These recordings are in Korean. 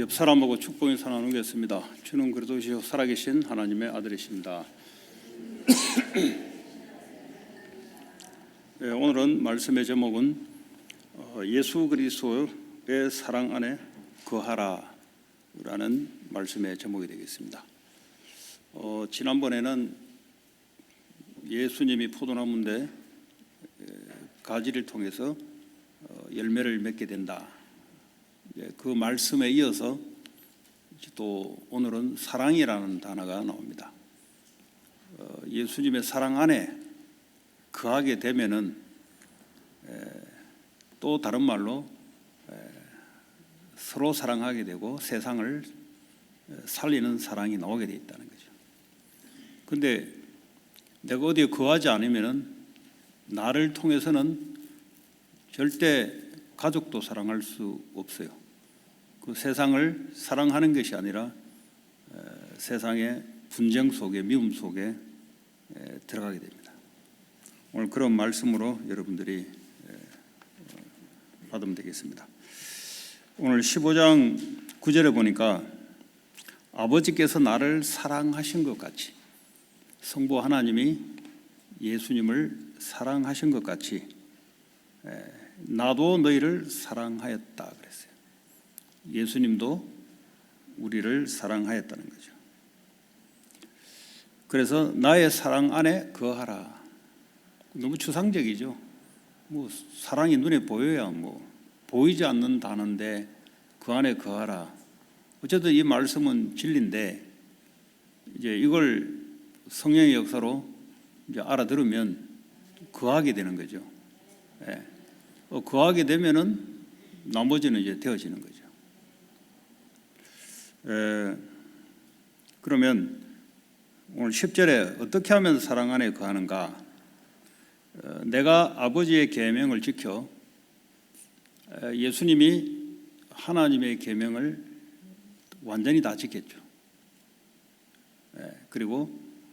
옆 사람하고 축복 인사 나누겠습니다. 주는 그리스도시요 살아계신 하나님의 아들이십니다. 네, 오늘은 말씀의 제목은 예수 그리스도의 사랑 안에 거하라 라는 말씀의 제목이 되겠습니다. 지난번에는 예수님이 포도나무인데 가지를 통해서 열매를 맺게 된다, 그 말씀에 이어서 또 오늘은 사랑이라는 단어가 나옵니다. 예수님의 사랑 안에 거하게 되면은 또 다른 말로 서로 사랑하게 되고 세상을 살리는 사랑이 나오게 돼 있다는 거죠. 근데 내가 어디에 거하지 않으면은 나를 통해서는 절대 가족도 사랑할 수 없어요. 그 세상을 사랑하는 것이 아니라 세상의 분쟁 속에, 미움 속에 들어가게 됩니다. 오늘 그런 말씀으로 여러분들이 받으면 되겠습니다. 오늘 15장 9절에 보니까 아버지께서 나를 사랑하신 것 같이, 성부 하나님이 예수님을 사랑하신 것 같이 나도 너희를 사랑하였다 그랬어요. 예수님도 우리를 사랑하였다는 거죠. 그래서 나의 사랑 안에 거하라. 너무 추상적이죠. 사랑이 눈에 보여야 보이지 않는 단어인데 그 안에 거하라. 어쨌든 이 말씀은 진리인데 이제 이걸 성령의 역사로 이제 알아들으면 거하게 되는 거죠. 거하게 되면은 나머지는 이제 되어지는 거죠. 그러면 오늘 10절에 어떻게 하면 사랑 안에 거하는가? 내가 아버지의 계명을 지켜, 예수님이 하나님의 계명을 완전히 다 지켰죠. 그리고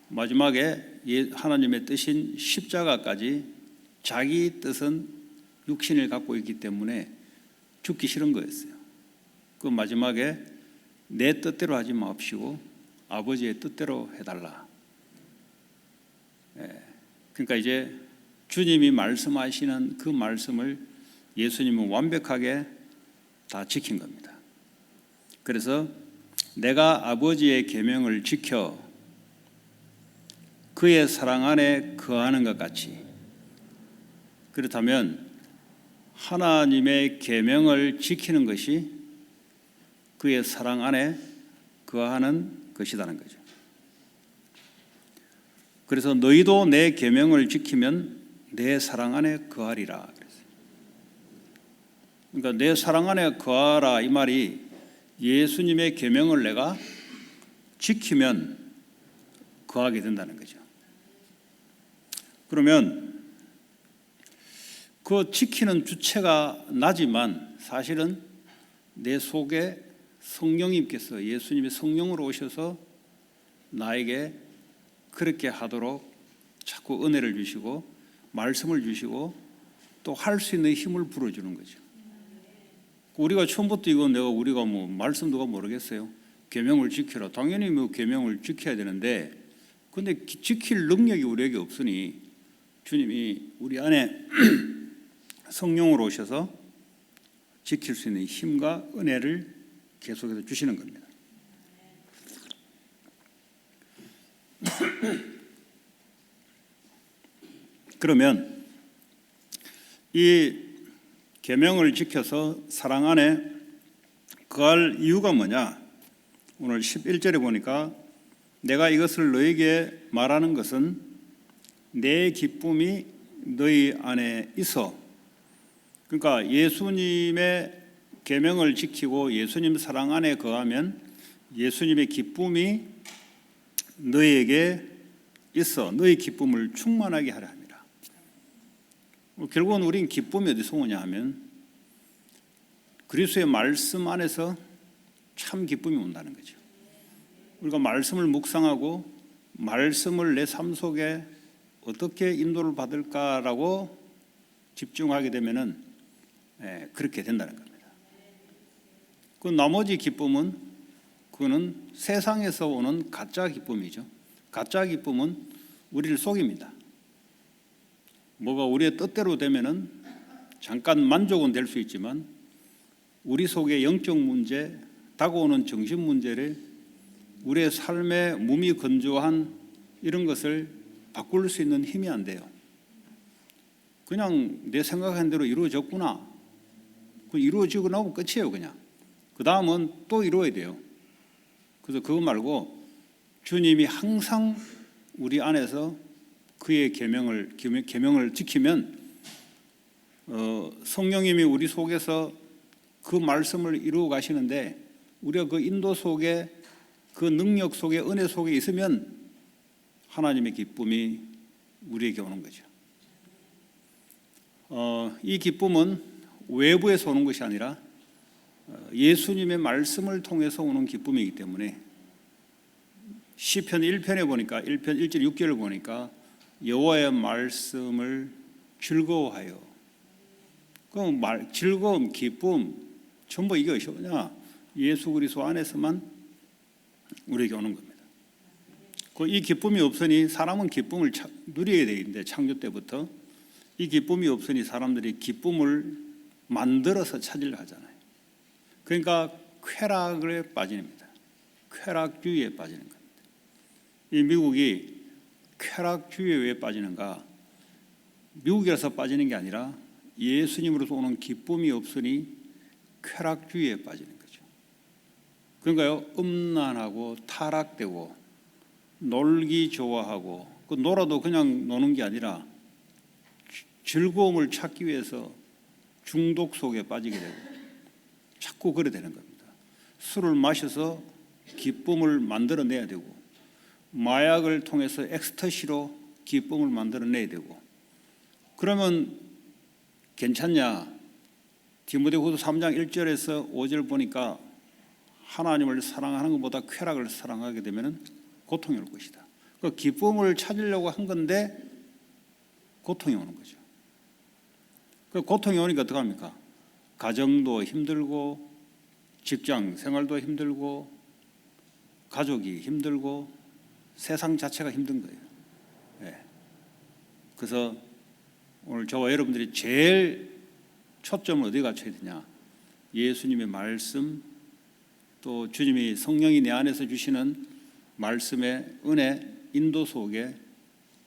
마지막에 하나님의 뜻인 십자가까지 자기 뜻은 육신을 갖고 있기 때문에 죽기 싫은 거였어요. 그 마지막에 내 뜻대로 하지 마옵시고 아버지의 뜻대로 해달라. 그러니까 이제 주님이 말씀하시는 그 말씀을 예수님은 완벽하게 다 지킨 겁니다. 그래서 내가 아버지의 계명을 지켜 그의 사랑 안에 거하는 것 같이, 그렇다면 하나님의 계명을 지키는 것이 그의 사랑 안에 거하는 것이라는 거죠. 그래서 너희도 내 계명을 지키면 내 사랑 안에 거하리라 그랬어요. 그러니까 내 사랑 안에 거하라 이 말이 예수님의 계명을 내가 지키면 거하게 된다는 거죠. 그러면 그 지키는 주체가 나지만 사실은 내 속에 성령님께서, 예수님이 성령으로 오셔서 나에게 그렇게 하도록 자꾸 은혜를 주시고 말씀을 주시고 또 할 수 있는 힘을 불어주는 거죠. 우리가 처음부터 우리가 말씀 누가 모르겠어요. 계명을 지키라. 당연히 계명을 지켜야 되는데, 근데 지킬 능력이 우리에게 없으니 주님이 우리 안에 성령으로 오셔서 지킬 수 있는 힘과 은혜를 계속해서 주시는 겁니다. 그러면 이 계명을 지켜서 사랑 안에 거할 이유가 뭐냐? 오늘 11절에 보니까 내가 이것을 너에게 말하는 것은 내 기쁨이 너희 안에 있어. 그러니까 예수님의 계명을 지키고 예수님 사랑 안에 거하면 예수님의 기쁨이 너희에게 있어 너희 기쁨을 충만하게 하려 합니다. 결국은 우린 기쁨이 어디서 오냐 하면 그리스도의 말씀 안에서 참 기쁨이 온다는 거죠. 우리가 말씀을 묵상하고 말씀을 내 삶 속에 어떻게 인도를 받을까라고 집중하게 되면은 그렇게 된다는 겁니다. 그 나머지 기쁨은 그거는 세상에서 오는 가짜 기쁨이죠. 가짜 기쁨은 우리를 속입니다. 뭐가 우리의 뜻대로 되면은 잠깐 만족은 될 수 있지만 우리 속의 영적 문제, 다가오는 정신 문제를 우리의 삶의 무미건조한 이런 것을 바꿀 수 있는 힘이 안 돼요. 그냥 내 생각한 대로 이루어졌구나. 그 이루어지고 나면 끝이에요. 그냥 그 다음은 또 이루어야 돼요. 그래서 그거 말고 주님이 항상 우리 안에서 그의 계명을 지키면 성령님이 우리 속에서 그 말씀을 이루어 가시는데 우리가 그 인도 속에 그 능력 속에 은혜 속에 있으면 하나님의 기쁨이 우리에게 오는 거죠. 이 기쁨은 외부에서 오는 것이 아니라 예수님의 말씀을 통해서 오는 기쁨이기 때문에 시편 1편에 보니까 1편 1절 6절을 보니까 여호와의 말씀을 즐거워하여. 그럼 즐거움, 기쁨 전부 이게 뭐냐? 예수 그리스도 안에서만 우리에게 오는 겁니다. 이 기쁨이 없으니 사람은 기쁨을 누려야 되는데 창조 때부터 이 기쁨이 없으니 사람들이 기쁨을 만들어서 찾으려 하잖아요. 그러니까 쾌락에 빠집니다. 쾌락주의에 빠지는 겁니다. 이 미국이 쾌락주의에 왜 빠지는가? 미국이라서 빠지는 게 아니라 예수님으로서 오는 기쁨이 없으니 쾌락주의에 빠지는 거죠. 그러니까요, 음란하고 타락되고 놀기 좋아하고 그 놀아도 그냥 노는 게 아니라 즐거움을 찾기 위해서 중독 속에 빠지게 되고 자꾸 그래 되는 겁니다. 술을 마셔서 기쁨을 만들어내야 되고 마약을 통해서 엑스터시로 기쁨을 만들어내야 되고 그러면 괜찮냐? 디모데후서 3장 1절에서 5절 보니까 하나님을 사랑하는 것보다 쾌락을 사랑하게 되면 고통이 올 것이다. 그 기쁨을 찾으려고 한 건데 고통이 오는 거죠. 그 고통이 오니까 어떻게 합니까? 가정도 힘들고 직장 생활도 힘들고 가족이 힘들고 세상 자체가 힘든 거예요. 네. 그래서 오늘 저와 여러분들이 제일 초점을 어디에 갖춰야 되냐? 예수님의 말씀 또 주님이 성령이 내 안에서 주시는 말씀의 은혜 인도 속에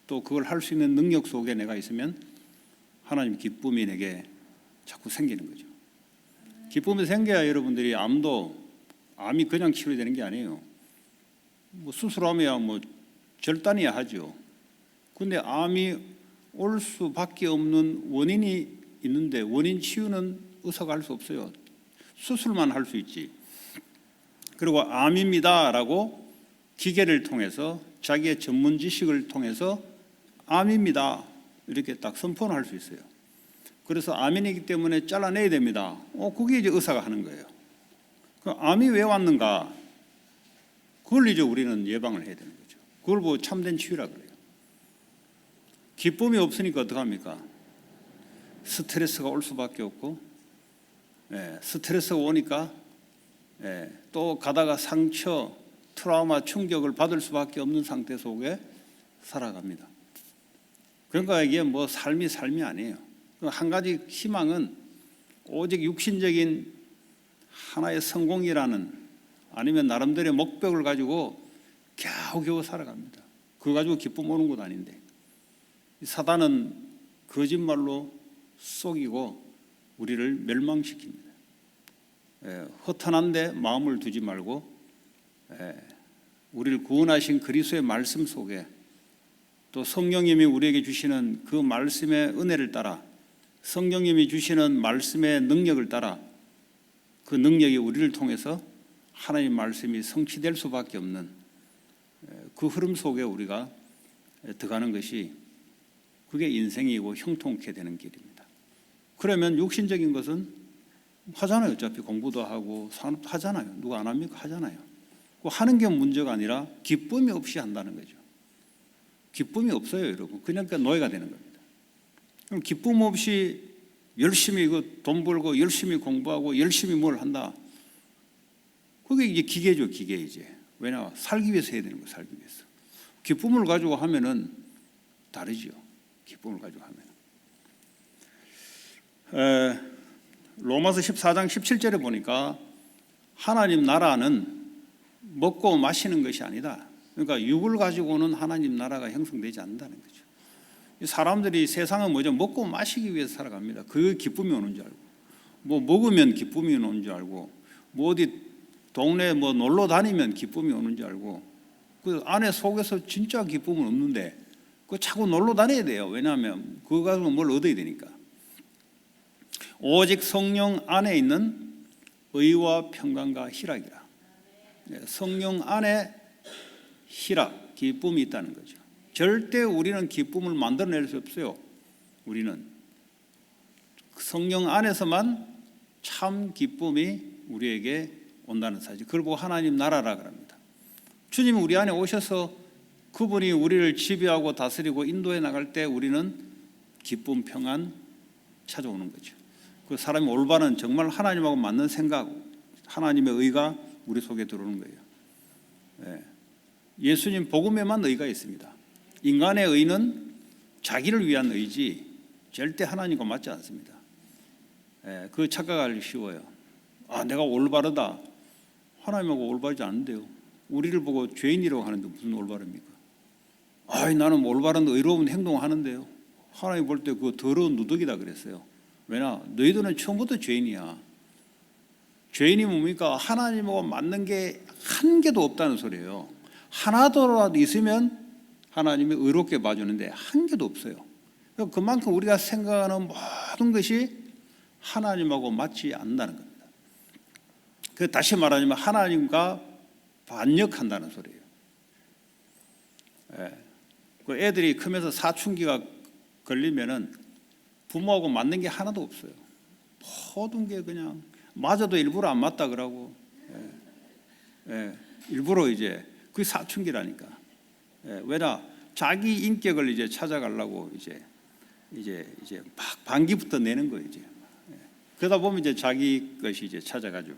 또 그걸 할 수 있는 능력 속에 내가 있으면 하나님 기쁨이 내게 자꾸 생기는 거죠. 기쁨이 생겨야 여러분들이 암이 그냥 치료되는 게 아니에요. 뭐 수술하면 뭐 절단이야 하죠. 근데 암이 올 수밖에 없는 원인이 있는데 원인 치유는 의사가 할 수 없어요. 수술만 할 수 있지. 그리고 암입니다라고 기계를 통해서 자기의 전문 지식을 통해서 암입니다 이렇게 딱 선포를 할 수 있어요. 그래서 암인이기 때문에 잘라내야 됩니다. 그게 이제 의사가 하는 거예요. 그 암이 왜 왔는가? 그걸 이제 우리는 예방을 해야 되는 거죠. 그걸 보고 참된 치유라 그래요. 기쁨이 없으니까 어떡합니까? 스트레스가 올 수밖에 없고, 스트레스가 오니까 또 가다가 상처, 트라우마, 충격을 받을 수밖에 없는 상태 속에 살아갑니다. 그러니까 이게 뭐 삶이 아니에요. 한 가지 희망은 오직 육신적인 하나의 성공이라는 아니면 나름대로의 목적을 가지고 겨우겨우 살아갑니다. 그거 가지고 기쁨 오는 것 아닌데 사단은 거짓말로 속이고 우리를 멸망시킵니다. 허탄한데 마음을 두지 말고 우리를 구원하신 그리스도의 말씀 속에 또 성령님이 우리에게 주시는 그 말씀의 은혜를 따라 성령님이 주시는 말씀의 능력을 따라 그 능력이 우리를 통해서 하나님 말씀이 성취될 수밖에 없는 그 흐름 속에 우리가 들어가는 것이 그게 인생이고 형통케 되는 길입니다. 그러면 육신적인 것은 하잖아요. 어차피 공부도 하고 산업도 하잖아요. 누가 안 합니까? 하잖아요. 그 하는 게 문제가 아니라 기쁨이 없이 한다는 거죠. 기쁨이 없어요, 여러분. 그러니까 노예가 되는 겁니다. 그럼 기쁨 없이 열심히 돈 벌고 열심히 공부하고 열심히 뭘 한다. 그게 이제 기계죠, 기계 이제. 왜냐, 살기 위해서 해야 되는 거예요, 살기 위해서. 기쁨을 가지고 하면은 다르지요. 기쁨을 가지고 하면. 로마서 14장 17절에 보니까 하나님 나라는 먹고 마시는 것이 아니다. 그러니까 육을 가지고는 하나님 나라가 형성되지 않는다는 거죠. 사람들이 세상은 뭐죠? 먹고 마시기 위해서 살아갑니다. 그 기쁨이 오는 줄 알고, 뭐 먹으면 기쁨이 오는 줄 알고, 뭐 어디 동네 뭐 놀러 다니면 기쁨이 오는 줄 알고, 그 안에 속에서 진짜 기쁨은 없는데 그 자꾸 놀러 다녀야 돼요. 왜냐하면 그거 가지고 뭘 얻어야 되니까. 오직 성령 안에 있는 의와 평강과 희락이라. 성령 안에 희락, 기쁨이 있다는 거죠. 절대 우리는 기쁨을 만들어낼 수 없어요. 우리는 성령 안에서만 참 기쁨이 우리에게 온다는 사실. 그걸 보고 하나님 나라라 그럽니다. 주님은 우리 안에 오셔서 그분이 우리를 지배하고 다스리고 인도해 나갈 때 우리는 기쁨, 평안 찾아오는 거죠. 그 사람이 올바른 정말 하나님하고 맞는 생각, 하나님의 의가 우리 속에 들어오는 거예요. 예수님 복음에만 의가 있습니다. 인간의 의는 자기를 위한 의지 절대 하나님과 맞지 않습니다. 그 착각하기 쉬워요. 아, 내가 올바르다. 하나님하고 올바르지 않은데요. 우리를 보고 죄인이라고 하는데 무슨 올바릅니까? 아이, 나는 올바른 의로운 행동을 하는데요. 하나님 볼 때 그거 더러운 누더기다 그랬어요. 왜냐? 너희들은 처음부터 죄인이야. 죄인이 뭡니까? 하나님하고 맞는 게 한 개도 없다는 소리예요. 하나더라도 있으면 하나님이 의롭게 봐주는데 한 개도 없어요. 그만큼 우리가 생각하는 모든 것이 하나님하고 맞지 않는다는 겁니다. 다시 말하자면 하나님과 반역한다는 소리예요. 그 애들이 크면서 사춘기가 걸리면은 부모하고 맞는 게 하나도 없어요. 모든 게 그냥 맞아도 일부러 안 맞다 그러고, 일부러 이제 그게 사춘기라니까. 왜냐, 자기 인격을 이제 찾아가려고 이제 막 반기부터 내는 거예요. 이제 그러다 보면 이제 자기 것이 이제 찾아가죠.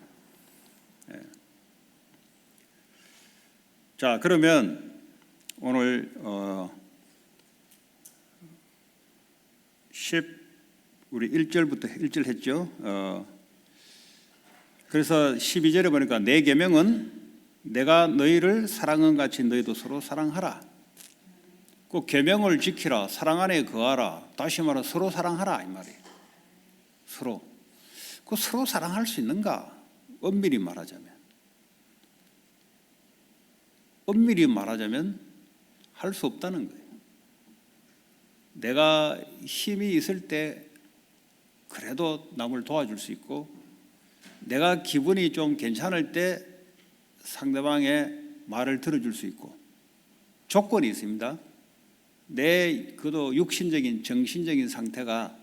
자, 그러면 오늘 우리 1절부터 1절 했죠. 그래서 12절에 보니까 내 계명은 내가 너희를 사랑한 같이 너희도 서로 사랑하라. 그 계명을 지키라. 사랑 안에 거하라. 다시 말해 서로 사랑하라 이 말이에요. 서로. 그 서로 사랑할 수 있는가? 엄밀히 말하자면 할 수 없다는 거예요. 내가 힘이 있을 때 그래도 남을 도와줄 수 있고, 내가 기분이 좀 괜찮을 때 상대방의 말을 들어줄 수 있고, 조건이 있습니다. 내 그도 육신적인 정신적인 상태가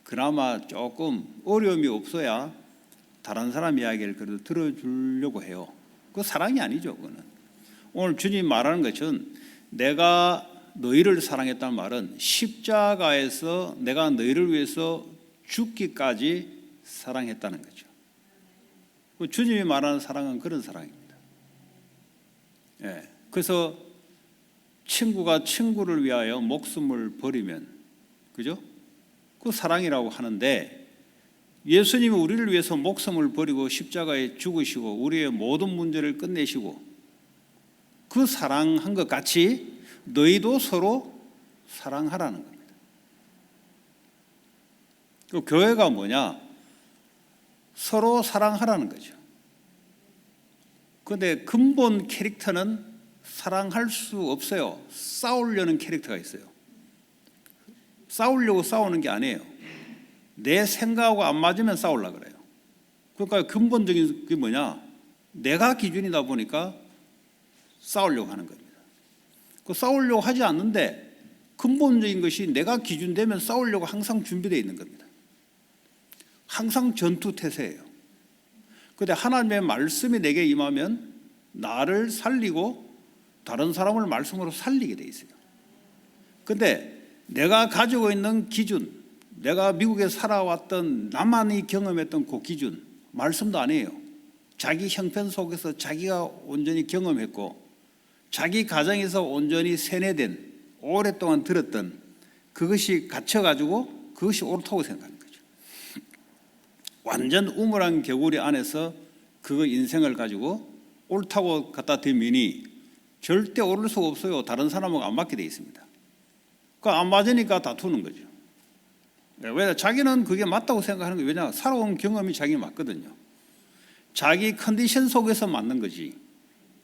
그나마 조금 어려움이 없어야 다른 사람 이야기를 그래도 들어주려고 해요. 그거 사랑이 아니죠. 그거는. 오늘 주님 말하는 것은 내가 너희를 사랑했다는 말은 십자가에서 내가 너희를 위해서 죽기까지 사랑했다는 거죠. 주님이 말하는 사랑은 그런 사랑입니다. 그래서 친구가 친구를 위하여 목숨을 버리면, 그죠? 그 사랑이라고 하는데, 예수님이 우리를 위해서 목숨을 버리고 십자가에 죽으시고 우리의 모든 문제를 끝내시고 그 사랑한 것 같이 너희도 서로 사랑하라는 겁니다. 그 교회가 뭐냐? 서로 사랑하라는 거죠. 그런데 근본 캐릭터는 사랑할 수 없어요. 싸우려는 캐릭터가 있어요. 싸우려고 싸우는 게 아니에요. 내 생각하고 안 맞으면 싸우려고 그래요. 그러니까 근본적인 게 뭐냐? 내가 기준이다 보니까 싸우려고 하는 겁니다. 그 싸우려고 하지 않는데 근본적인 것이 내가 기준되면 싸우려고 항상 준비되어 있는 겁니다. 항상 전투태세예요. 그런데 하나님의 말씀이 내게 임하면 나를 살리고 다른 사람을 말씀으로 살리게 돼 있어요. 그런데 내가 가지고 있는 기준, 내가 미국에 살아왔던 나만이 경험했던 그 기준, 말씀도 아니에요. 자기 형편 속에서 자기가 온전히 경험했고 자기 가정에서 온전히 세뇌된 오랫동안 들었던 그것이 갇혀가지고 그것이 옳다고 생각하는 거죠. 완전 우물한 개구리 안에서 그 인생을 가지고 옳다고 갖다 대면이 절대 옳을 수가 없어요. 다른 사람하고 안 맞게 돼 있습니다. 안 맞으니까 다투는 거죠. 왜? 자기는 그게 맞다고 생각하는 거예요. 왜냐? 살아온 경험이 자기 맞거든요. 자기 컨디션 속에서 맞는 거지.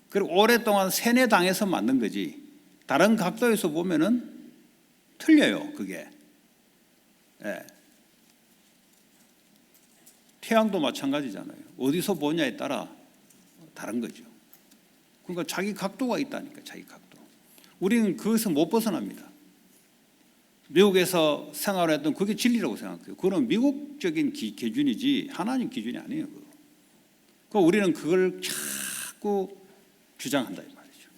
그리고 오랫동안 세뇌당해서 맞는 거지. 다른 각도에서 보면은 틀려요. 그게. 예. 태양도 마찬가지잖아요. 어디서 보냐에 따라 다른 거죠. 그러니까 자기 각도가 있다니까. 자기 각도. 우리는 그것을 못 벗어납니다. 미국에서 생활했던 그게 진리라고 생각해요. 그건 미국적인 기준이지 하나님 기준이 아니에요. 그러니까 우리는 그걸 자꾸 주장한다 이 말이죠.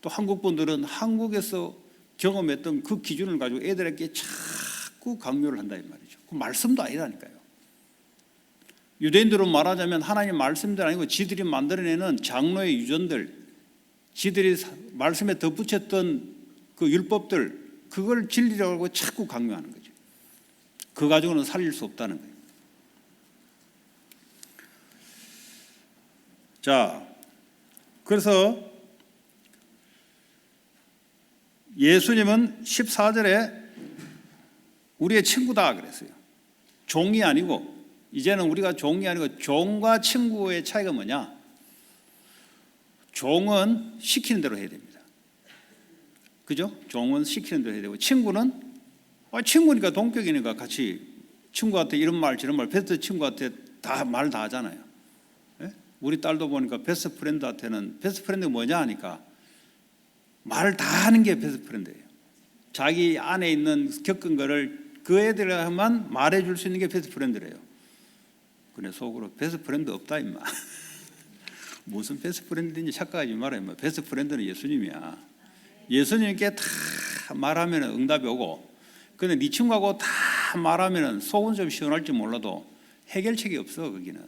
또 한국 분들은 한국에서 경험했던 그 기준을 가지고 애들에게 자꾸 강요를 한다 이 말이죠. 그 말씀도 아니라니까요. 유대인들은 말하자면 하나님 말씀도 아니고 지들이 만들어내는 장로의 유전들, 지들이 말씀에 덧붙였던 그 율법들, 그걸 진리라고 하고 자꾸 강요하는 거죠. 그 가지고는 살릴 수 없다는 거예요. 자, 그래서 예수님은 14절에 우리의 친구다 그랬어요. 종이 아니고, 이제는 우리가 종이 아니고 종과 친구의 차이가 뭐냐? 종은 시키는 대로 해야 됩니다. 그죠? 종은 시키는 대로 해야 되고, 친구는 친구니까 동격이니까 같이 친구한테 이런 말 저런 말, 베스트 친구한테 다 말 다 하잖아요. 예? 우리 딸도 보니까 베스트 프렌드한테는 베스트 프렌드가 뭐냐 하니까 말을 다 하는 게 베스트 프렌드예요. 자기 안에 있는 겪은 거를 그 애들한테만 말해줄 수 있는 게 베스트 프렌드래요. 그래 속으로 베스트 프렌드 없다 임마. 무슨 베스트 프렌드인지 착각하지 마라 임마. 베스트 프렌드는 예수님이야. 예수님께 다 말하면 응답이 오고, 근데 네 친구하고 다 말하면 속은 좀 시원할지 몰라도 해결책이 없어. 거기는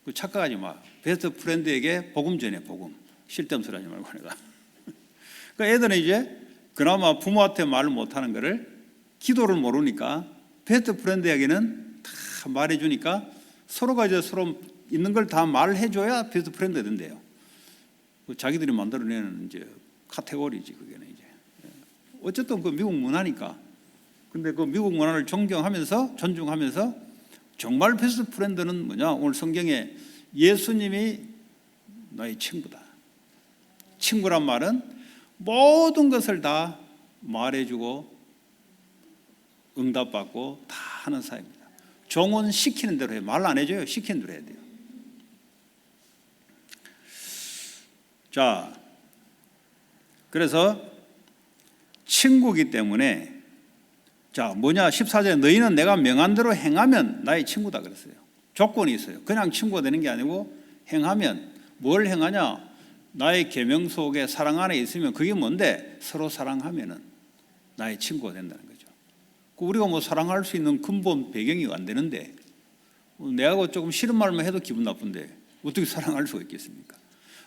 그 착각하지 마. 베스트 프렌드에게 복음 전해. 복음. 쓸데없는 소리 하지 말고 내가. 그러니까 애들은 이제 그나마 부모한테 말을 못하는 거를 기도를 모르니까 베스트 프렌드에게는 다 말해주니까 서로가 이제 서로 있는 걸 다 말해줘야 베스트 프렌드가 된대요. 자기들이 만들어내는 이제 카테고리지 그게는 이제. 어쨌든 그 미국 문화니까. 근데 그 미국 문화를 존경하면서 존중하면서 정말 베스트 프렌드는 뭐냐? 오늘 성경에 예수님이 너의 친구다. 친구란 말은 모든 것을 다 말해주고 응답받고 다 하는 사이입니다. 종은 시키는 대로 해요. 말 안 해줘요. 시키는 대로 해야 돼요. 자, 그래서 친구이기 때문에 자 뭐냐 14절에 너희는 내가 명한 대로 행하면 나의 친구다 그랬어요. 조건이 있어요. 그냥 친구가 되는 게 아니고 행하면 뭘 행하냐? 나의 계명 속에 사랑 안에 있으면 그게 뭔데? 서로 사랑하면은 나의 친구가 된다는 거죠. 우리가 뭐 사랑할 수 있는 근본 배경이 안 되는데 내하고 조금 싫은 말만 해도 기분 나쁜데 어떻게 사랑할 수가 있겠습니까?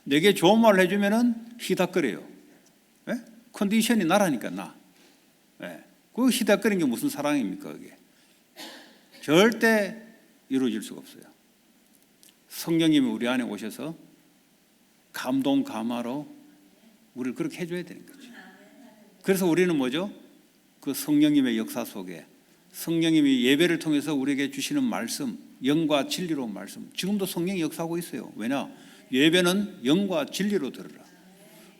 내게 좋은 말을 해주면은 희닥거려요. 예? 컨디션이 나라니까 나. 예. 그 희닥거리는 게 무슨 사랑입니까? 그게 절대 이루어질 수가 없어요. 성령님이 우리 안에 오셔서 감동 감화로 우리를 그렇게 해줘야 되는 거죠. 그래서 우리는 뭐죠? 그 성령님의 역사 속에 성령님이 예배를 통해서 우리에게 주시는 말씀, 영과 진리로 말씀. 지금도 성령이 역사하고 있어요. 왜냐? 예배는 영과 진리로 들으라.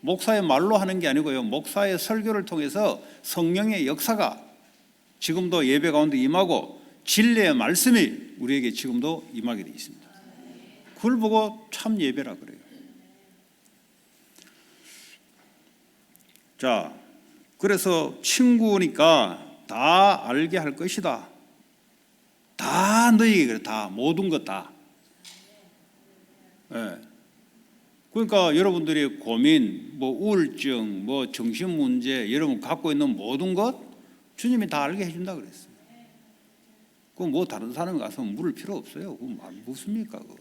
목사의 말로 하는 게 아니고요. 목사의 설교를 통해서 성령의 역사가 지금도 예배 가운데 임하고 진리의 말씀이 우리에게 지금도 임하게 되어 있습니다. 그걸 보고 참 예배라 그래요. 자, 그래서 친구니까 다 알게 할 것이다. 다 너희에게 그래. 다 모든 것 다. 예. 그러니까 여러분들이 고민, 뭐 우울증, 뭐 정신 문제, 여러분 갖고 있는 모든 것 주님이 다 알게 해준다 그랬어요. 그거 뭐 다른 사람이 가서 물을 필요 없어요. 그거 묻습니까? 그거.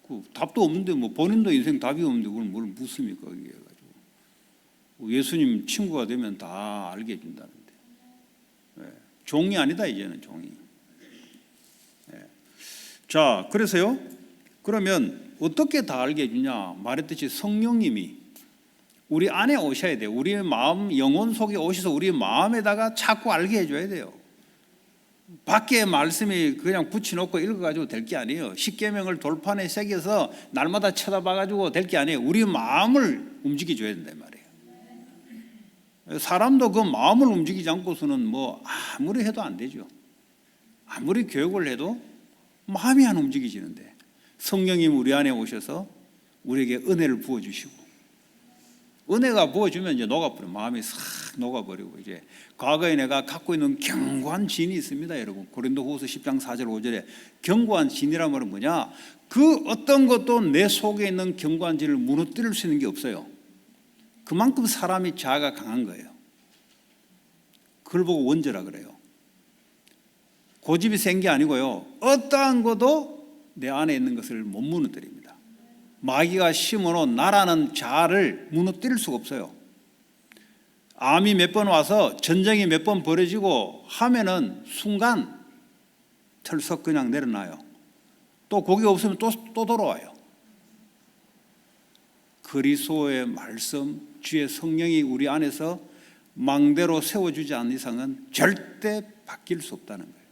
그 답도 없는데 뭐 본인도 인생 답이 없는데 그걸 뭘 묻습니까? 이게 가지고 예수님 친구가 되면 다 알게 해준다는데 종이 아니다 이제는 종이. 자, 그래서요. 그러면 어떻게 다 알게 해주냐? 말했듯이 성령님이 우리 안에 오셔야 돼요. 우리의 마음, 영혼 속에 오셔서 우리 마음에다가 자꾸 알게 해줘야 돼요. 밖에 말씀이 그냥 붙여놓고 읽어가지고 될 게 아니에요. 십계명을 돌판에 새겨서 날마다 쳐다봐가지고 될 게 아니에요. 우리 마음을 움직여줘야 된단 말이에요. 사람도 그 마음을 움직이지 않고서는 뭐 아무리 해도 안 되죠. 아무리 교육을 해도 마음이 안 움직이지는데 성령님 우리 안에 오셔서 우리에게 은혜를 부어주시고 은혜가 부어주면 이제 녹아버려. 마음이 싹 녹아버리고 이제 과거에 내가 갖고 있는 견고한 진이 있습니다. 여러분 고린도후서 10장 4절 5절에 견고한 진이란 말은 뭐냐? 그 어떤 것도 내 속에 있는 견고한 진을 무너뜨릴 수 있는 게 없어요. 그만큼 사람이 자아가 강한 거예요. 그걸 보고 원죄라 그래요. 고집이 센 게 아니고요. 어떠한 것도 내 안에 있는 것을 못 무너뜨립니다. 마귀가 심어놓은 나라는 자아를 무너뜨릴 수가 없어요. 암이 몇 번 와서 전쟁이 몇 번 벌어지고 하면은 순간 털썩 그냥 내려놔요. 또 고기 없으면 또 돌아와요. 그리스도의 말씀, 주의 성령이 우리 안에서 망대로 세워주지 않는 이상은 절대 바뀔 수 없다는 거예요.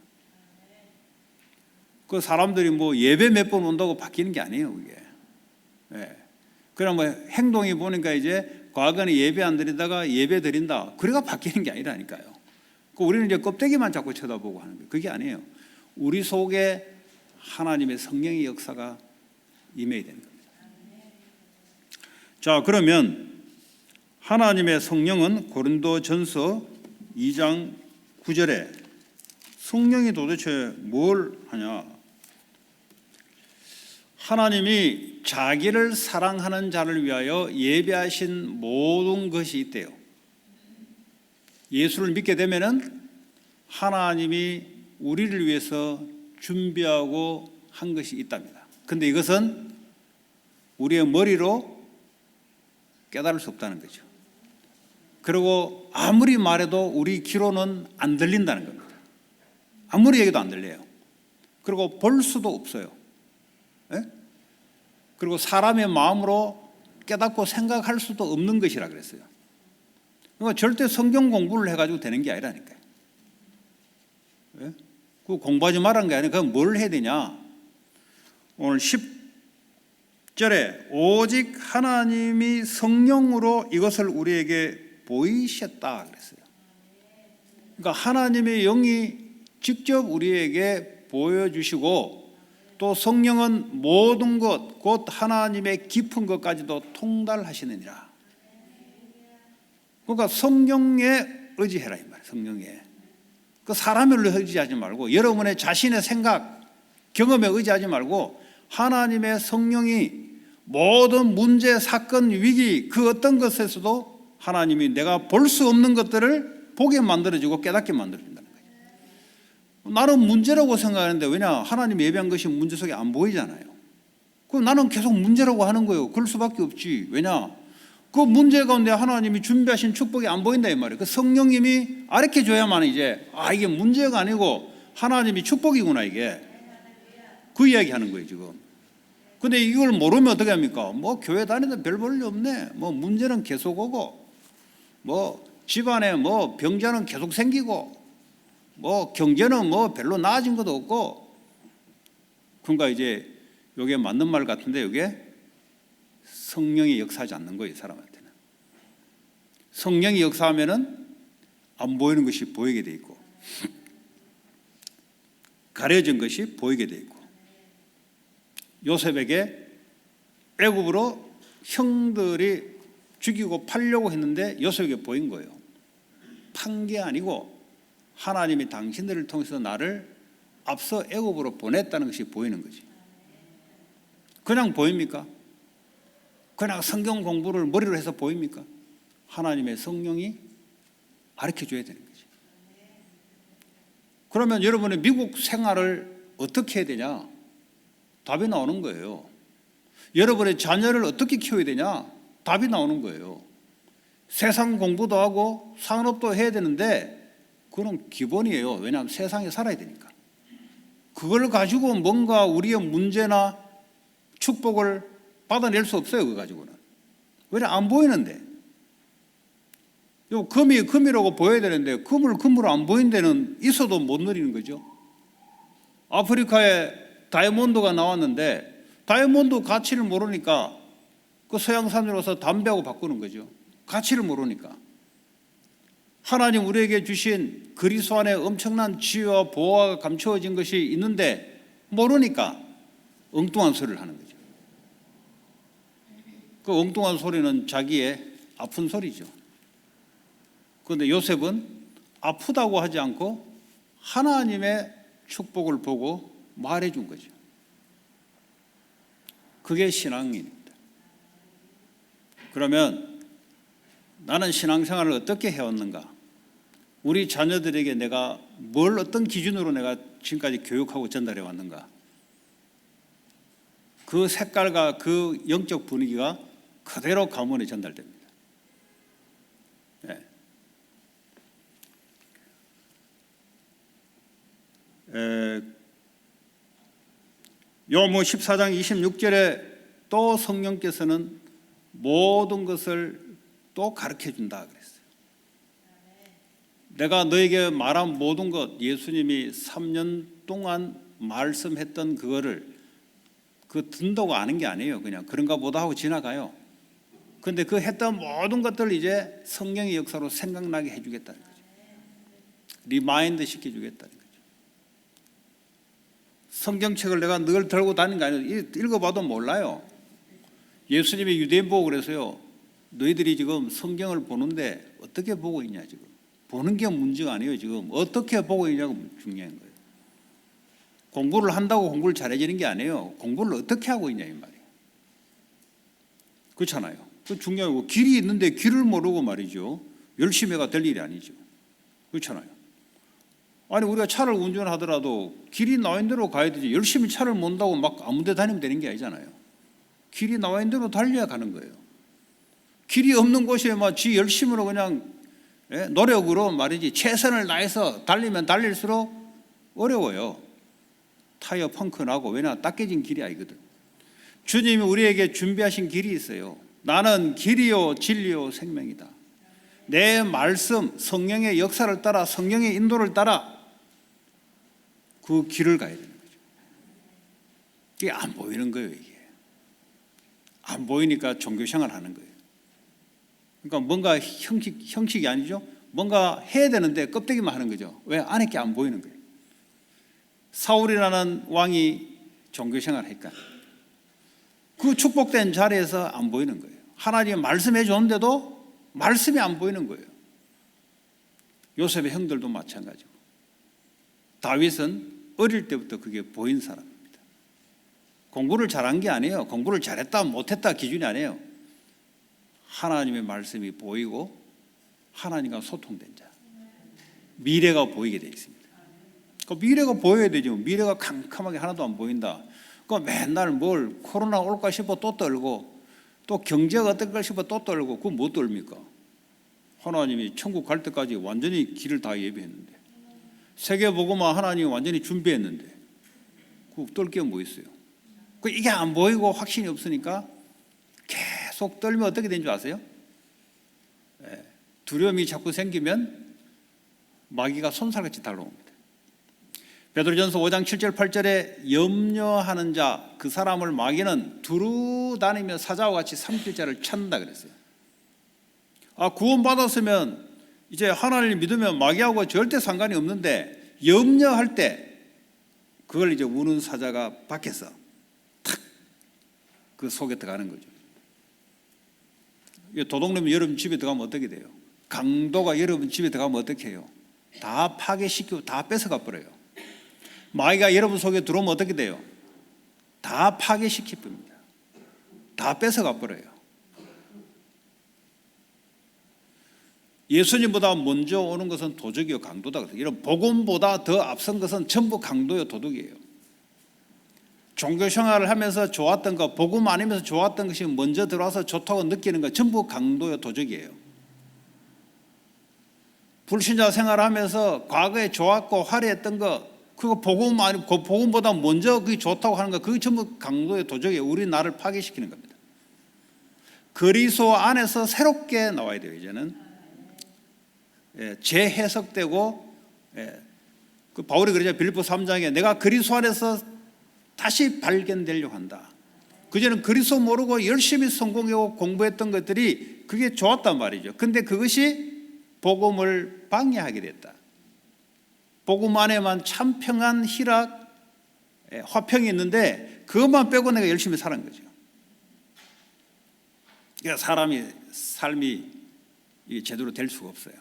그 사람들이 뭐 예배 몇 번 온다고 바뀌는 게 아니에요, 그게. 그럼 뭐 행동이 보니까 이제 과거는 예배 안 드리다가 예배 드린다. 그래가 바뀌는 게 아니라니까요. 우리는 이제 껍데기만 자꾸 쳐다보고 하는 거예요. 그게 아니에요. 우리 속에 하나님의 성령의 역사가 임해야 되는 겁니다. 자, 그러면 하나님의 성령은 고린도전서 2장 9절에 성령이 도대체 뭘 하냐? 하나님이 자기를 사랑하는 자를 위하여 예배하신 모든 것이 있대요. 예수를 믿게 되면은 하나님이 우리를 위해서 준비하고 한 것이 있답니다. 그런데 이것은 우리의 머리로 깨달을 수 없다는 거죠. 그리고 아무리 말해도 우리 귀로는 안 들린다는 겁니다. 아무리 얘기도 안 들려요. 그리고 볼 수도 없어요. 그리고 사람의 마음으로 깨닫고 생각할 수도 없는 것이라 그랬어요. 그러니까 절대 성경 공부를 해가지고 되는 게 아니라니까요. 그 공부하지 말라는 게 아니라 그럼 뭘 해야 되냐? 오늘 10절에 오직 하나님이 성령으로 이것을 우리에게 보이셨다 그랬어요. 그러니까 하나님의 영이 직접 우리에게 보여주시고 또 성령은 모든 것, 곧 하나님의 깊은 것까지도 통달하시느니라. 그러니까 성령에 의지해라 이 말이에요. 성령에. 그 사람에 의지하지 말고 여러분의 자신의 생각, 경험에 의지하지 말고 하나님의 성령이 모든 문제, 사건, 위기 그 어떤 것에서도 하나님이 내가 볼 수 없는 것들을 보게 만들어주고 깨닫게 만들어준다는 거예요. 나는 문제라고 생각하는데 왜냐? 하나님이 예배한 것이 문제 속에 안 보이잖아요. 그럼 나는 계속 문제라고 하는 거예요. 그럴 수밖에 없지. 왜냐? 그 문제 가운데 하나님이 준비하신 축복이 안 보인다 이 말이에요. 그 성령님이 가르쳐줘야만 이제 이게 문제가 아니고 하나님이 축복이구나 이게. 그 이야기하는 거예요 지금. 근데 이걸 모르면 어떻게 합니까? 뭐 교회 다니다 별 볼일 없네. 뭐 문제는 계속 오고 뭐 집안에 뭐 병자는 계속 생기고 뭐 경제는 뭐 별로 나아진 것도 없고. 그러니까 이제 이게 맞는 말 같은데 이게 성령이 역사하지 않는 거예요 사람한테는. 성령이 역사하면은 안 보이는 것이 보이게 돼 있고 가려진 것이 보이게 돼 있고. 요셉에게 애굽으로 형들이 죽이고 팔려고 했는데 요셉에게 보인 거예요. 판 게 아니고 하나님이 당신들을 통해서 나를 앞서 애굽으로 보냈다는 것이 보이는 거지. 그냥 보입니까? 그냥 성경 공부를 머리로 해서 보입니까? 하나님의 성령이 가르쳐줘야 되는 거지. 그러면 여러분의 미국 생활을 어떻게 해야 되냐? 답이 나오는 거예요. 여러분의 자녀를 어떻게 키워야 되냐? 답이 나오는 거예요. 세상 공부도 하고 산업도 해야 되는데 그건 기본이에요. 왜냐하면 세상에 살아야 되니까. 그걸 가지고 뭔가 우리의 문제나 축복을 받아낼 수 없어요. 그거 가지고는. 왜냐 안 보이는데. 요 금이 금이라고 보여야 되는데 금으로 안 보이는 데는 있어도 못 누리는 거죠. 아프리카에 다이아몬드가 나왔는데 다이아몬드 가치를 모르니까 그 서양 사람들 와서 담배하고 바꾸는 거죠. 가치를 모르니까. 하나님 우리에게 주신 그리스도 안에 엄청난 지혜와 보호가 감추어진 것이 있는데 모르니까 엉뚱한 소리를 하는 거죠. 그 엉뚱한 소리는 자기의 아픈 소리죠. 그런데 요셉은 아프다고 하지 않고 하나님의 축복을 보고 말해준 거죠. 그게 신앙입니다. 그러면 나는 신앙생활을 어떻게 해왔는가? 우리 자녀들에게 내가 뭘 어떤 기준으로 내가 지금까지 교육하고 전달해 왔는가? 그 색깔과 그 영적 분위기가 그대로 가문에 전달됩니다. 네. 요한복음 14장 26절에 또 성령께서는 모든 것을 또 가르쳐준다 그랬어요. 내가 너에게 말한 모든 것, 예수님이 3년 동안 말씀했던 그거를 그 듣는다고 아는 게 아니에요. 그냥 그런가 보다 하고 지나가요. 그런데 그 했던 모든 것들을 이제 성령의 역사로 생각나게 해주겠다는 거죠. 리마인드 시켜주겠다는 거죠. 성경책을 내가 늘 들고 다니는 게 아니에요. 읽어봐도 몰라요. 예수님이 유대인 보고 그래서요. 너희들이 지금 성경을 보는데 어떻게 보고 있냐 지금. 보는 게 문제가 아니에요. 지금 어떻게 보고 있냐가 중요한 거예요. 공부를 한다고 공부를 잘해지는 게 아니에요. 공부를 어떻게 하고 있냐 이 말이에요. 그렇잖아요. 그 중요하고 길이 있는데 길을 모르고 말이죠. 열심히 해가 될 일이 아니죠. 그렇잖아요. 아니 우리가 차를 운전하더라도 길이 나와 있는 대로 가야 되지. 열심히 차를 몬다고 막 아무 데 다니면 되는 게 아니잖아요. 길이 나와 있는 대로 달려야 가는 거예요. 길이 없는 곳에 막 지 열심으로 그냥 노력으로 말이지 최선을 다해서 달리면 달릴수록 어려워요. 타이어 펑크 나고 왜냐 닦여진 길이 아니거든. 주님이 우리에게 준비하신 길이 있어요. 나는 길이요 진리요 생명이다. 내 말씀 성령의 역사를 따라 성령의 인도를 따라 그 길을 가야 되는 거죠. 이게 안 보이는 거예요. 이게 안 보이니까 종교생활 하는 거예요. 그러니까 뭔가 형식이 아니죠. 뭔가 해야 되는데 껍데기만 하는 거죠. 왜? 안에 게 안 보이는 거예요. 사울이라는 왕이 종교생활을 하니까 그 축복된 자리에서 안 보이는 거예요. 하나님이 말씀해 줬는데도 말씀이 안 보이는 거예요. 요셉의 형들도 마찬가지고 다윗은 어릴 때부터 그게 보인 사람입니다. 공부를 잘한 게 아니에요. 공부를 잘했다 못했다 기준이 아니에요. 하나님의 말씀이 보이고 하나님과 소통된 자, 미래가 보이게 되어 있습니다. 그 미래가 보여야 되죠. 미래가 캄캄하게 하나도 안 보인다. 그 맨날 뭘 코로나 올까 싶어 또 떨고 또 경제가 어떨까 싶어 또 떨고 그거 뭐 떨입니까? 하나님이 천국 갈 때까지 완전히 길을 다 예비했는데 세계복음화 하나님이 완전히 준비했는데 그 떨 게 뭐 있어요? 그 이게 안 보이고 확신이 없으니까 계속 떨면 어떻게 되는 줄 아세요? 두려움이 자꾸 생기면 마귀가 솜살같이 달려옵니다. 베드로전서 5장 7절 8절에 염려하는 자 그 사람을 마귀는 두루 다니며 사자와 같이 삼킬 자를 찾는다 그랬어요. 구원받았으면 이제 하나님을 믿으면 마귀하고 절대 상관이 없는데 염려할 때 그걸 이제 우는 사자가 밖에서 탁 그 속에 들어가는 거죠. 도둑놈이 여러분 집에 들어가면 어떻게 돼요? 강도가 여러분 집에 들어가면 어떻게 해요? 다 파괴시키고 다 뺏어가 버려요. 마귀가 여러분 속에 들어오면 어떻게 돼요? 다 파괴시키 봅니다. 다 뺏어가 버려요. 예수님보다 먼저 오는 것은 도적이요 강도다. 이런 복음보다 더 앞선 것은 전부 강도요 도둑이에요. 종교 생활을 하면서 좋았던 거, 복음 아니면서 좋았던 것이 먼저 들어와서 좋다고 느끼는 거 전부 강도요, 도적이에요. 불신자 생활하면서 과거에 좋았고 화려했던 거, 그거 복음 아니, 그 복음보다 먼저 그게 좋다고 하는 거, 그게 전부 강도의 도적이에요. 우리 나를 파괴시키는 겁니다. 그리스도 안에서 새롭게 나와야 돼요. 이제는 재해석되고, 그 바울이 그러죠. 빌립보 3장에 내가 그리스도 안에서 다시 발견되려고 한다. 그전에는 그리스도 모르고 열심히 성공하고 공부했던 것들이 그게 좋았단 말이죠. 근데 그것이 복음을 방해하게 됐다. 복음 안에만 참 평안, 희락, 화평이 있는데 그것만 빼고 내가 열심히 살은 거죠. 그러니까 삶이 제대로 될 수가 없어요.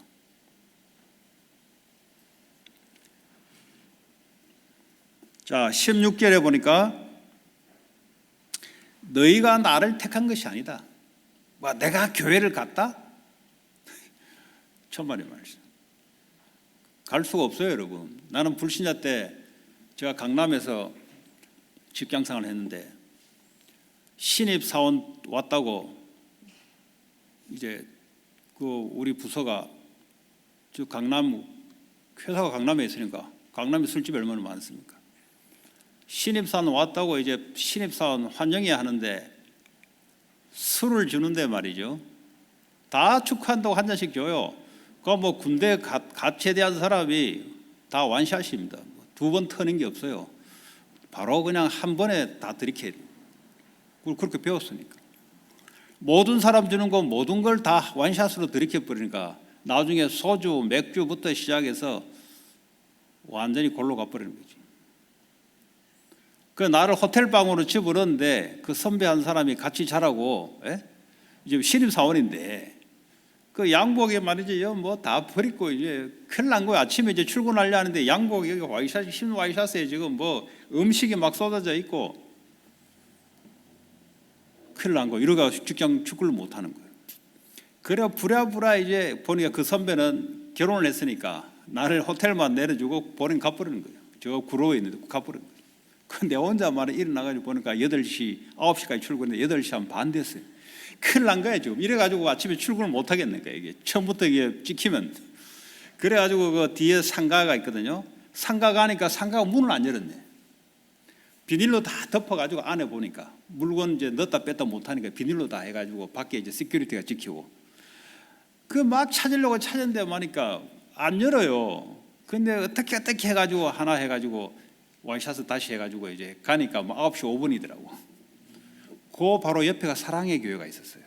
자, 16절에 보니까 너희가 나를 택한 것이 아니다. 내가 교회를 갔다? 천만의 말씀. 갈 수가 없어요, 여러분. 나는 불신자 때 제가 강남에서 직장생활을 했는데 신입사원 왔다고 이제 그 우리 부서가 저 회사가 강남에 있으니까 강남에 술집이 얼마나 많습니까? 신입사원 왔다고 이제 신입사원 환영해야 하는데 술을 주는데 말이죠. 다 축하한다고 한 잔씩 줘요. 그 뭐 군대 가체대한 사람이 다 완샷입니다. 2번 터는 게 없어요. 바로 그냥 한 번에 다 들이켜야 돼요. 그렇게 배웠으니까. 모든 사람 주는 거 모든 걸 다 완샷으로 들이켜 버리니까 나중에 소주, 맥주부터 시작해서 완전히 골로 가버리는 거지. 그 나를 호텔방으로 집어넣었는데 그 선배 한 사람이 같이 자라고, 이제 신입사원인데 그 양복에 말이죠, 뭐 다 버리고 이제 큰일 난 거야. 아침에 이제 출근하려 하는데 양복 여기 와이샷, 흰 와이샷에 지금 뭐 음식이 막 쏟아져 있고 큰일 난 거. 이러가 직장 축구를 못 하는 거예요. 그래 부랴부랴 이제 보니까 그 선배는 결혼을 했으니까 나를 호텔만 내려주고 보낸 가버리는 거예요. 저 구로에 있는데 가버리는 거예요. 근데 혼자 말에 일어나가지고 보니까 8시, 9시까지 출근했는데 8시 한 반 됐어요. 큰일 난 거야 지금. 이래가지고 아침에 출근을 못 하겠는 거야. 이게 처음부터 이게 찍히면. 그래가지고 그 뒤에 상가가 있거든요. 상가 가니까 상가가 문을 안 열었네. 비닐로 다 덮어가지고 안에 보니까 물건 이제 넣었다 뺐다 못하니까 비닐로 다 해가지고 밖에 이제 시큐리티가 지키고 그 막 찾으려고 찾았는데 보니까 안 열어요. 근데 어떻게 해가지고 하나 해가지고 와이샷을 다시 해가지고 이제 가니까 뭐 9시 5분이더라고. 그 바로 옆에가 사랑의 교회가 있었어요.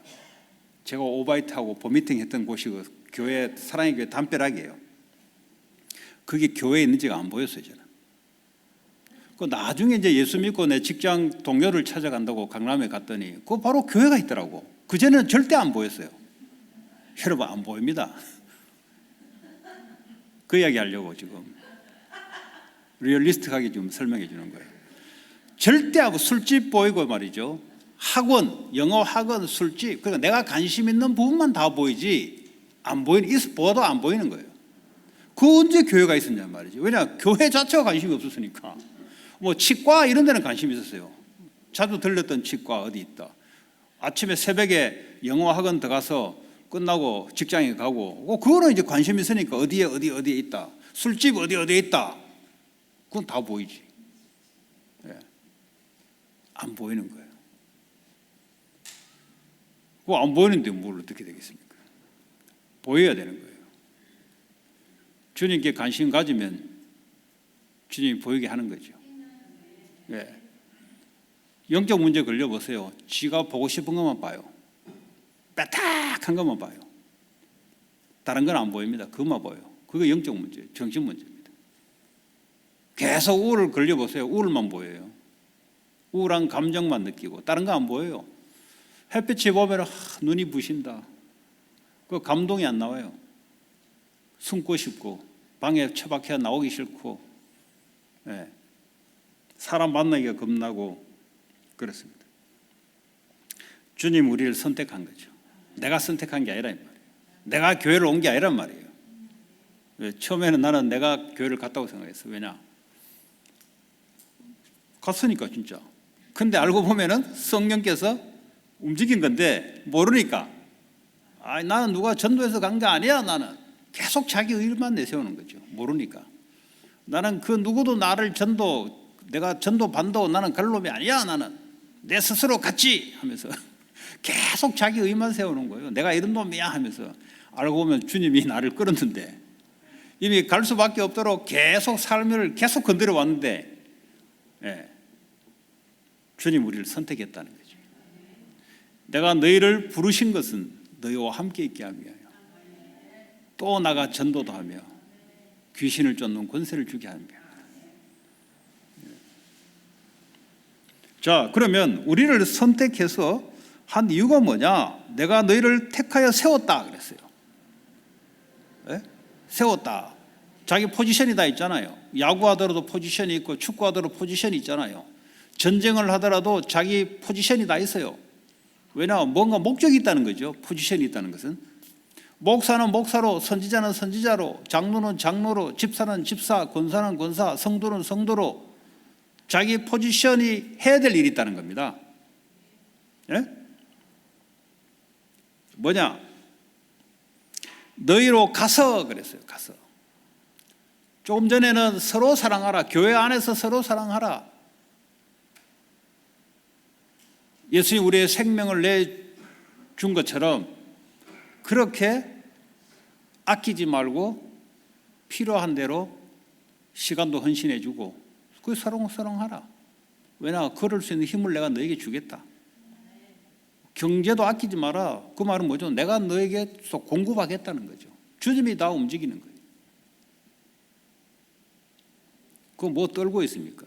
제가 오바이트하고 보미팅 했던 곳이 그 교회, 사랑의 교회 담벼락이에요. 그게 교회에 있는지가 안 보였어요, 저는. 그 나중에 이제 예수 믿고 내 직장 동료를 찾아간다고 강남에 갔더니 그 바로 교회가 있더라고. 그전에는 절대 안 보였어요. 여러분 안 보입니다. 그 이야기 하려고 지금 리얼리스틱하게 좀 설명해 주는 거예요. 절대 하고 술집 보이고 말이죠. 학원, 영어 학원, 술집. 그러니까 내가 관심 있는 부분만 다 보이지 안 보이는, 보아도 안 보이는 거예요. 그 언제 교회가 있었냐 말이죠. 왜냐 교회 자체가 관심이 없었으니까. 뭐 치과 이런 데는 관심이 있었어요. 자주 들렸던 치과 어디 있다. 아침에 새벽에 영어 학원 들어가서 끝나고 직장에 가고 그거는 이제 관심이 있으니까 어디에 있다. 술집 어디에 있다. 그건 다 보이지. 안 보이는 거예요. 그거 안 보이는데 뭘 어떻게 되겠습니까? 보여야 되는 거예요. 주님께 관심 가지면 주님이 보이게 하는 거죠. 영적 문제 걸려보세요. 지가 보고 싶은 것만 봐요. 빼딱한 것만 봐요. 다른 건 안 보입니다. 그것만 봐요. 그게 영적 문제예요. 정신 문제입니다. 계속 우울 걸려보세요. 우울만 보여요. 우울한 감정만 느끼고 다른 거 안 보여요. 햇빛이 보면 눈이 부신다. 그 감동이 안 나와요. 숨고 싶고 방에 처박혀 나오기 싫고 사람 만나기가 겁나고 그렇습니다. 주님 우리를 선택한 거죠. 내가 선택한 게 아니라 이 말이에요. 내가 교회를 온 게 아니란 말이에요. 처음에는 나는 내가 교회를 갔다고 생각했어. 왜냐? 갔으니까 진짜 근데 알고 보면은 성령께서 움직인 건데 모르니까 나는 누가 전도해서 간 게 아니야. 나는 계속 자기 의만 내세우는 거죠. 모르니까 나는 그 누구도 나를 내가 전도 반도 나는 그럴 놈이 아니야. 나는 내 스스로 갔지 하면서 계속 자기 의만 세우는 거예요. 내가 이런 놈이야 하면서 알고 보면 주님이 나를 끌었는데 이미 갈 수밖에 없도록 계속 삶을 계속 건드려 왔는데 주님 우리를 선택했다는 거죠. 내가 너희를 부르신 것은 너희와 함께 있게 하기 위하여 또 나가 전도도 하며 귀신을 쫓는 권세를 주게 하며. 자, 그러면 우리를 선택해서 한 이유가 뭐냐? 내가 너희를 택하여 세웠다 그랬어요. 세웠다. 자기 포지션이 다 있잖아요. 야구하더라도 포지션이 있고 축구하더라도 포지션이 있잖아요. 전쟁을 하더라도 자기 포지션이 다 있어요. 왜냐하면 뭔가 목적이 있다는 거죠. 포지션이 있다는 것은. 목사는 목사로, 선지자는 선지자로, 장로는 장로로, 집사는 집사, 권사는 권사, 성도는 성도로 자기 포지션이 해야 될 일이 있다는 겁니다. 뭐냐? 너희로 가서 그랬어요. 가서. 조금 전에는 서로 사랑하라. 교회 안에서 서로 사랑하라. 예수님이 우리의 생명을 내준 것처럼 그렇게 아끼지 말고 필요한 대로 시간도 헌신해 주고 그 서로 사랑하라. 왜냐? 걸을 수 있는 힘을 내가 너에게 주겠다. 경제도 아끼지 마라. 그 말은 뭐죠? 내가 너에게 공급하겠다는 거죠. 주님이 다 움직이는 거예요. 그거 뭐 떨고 있습니까?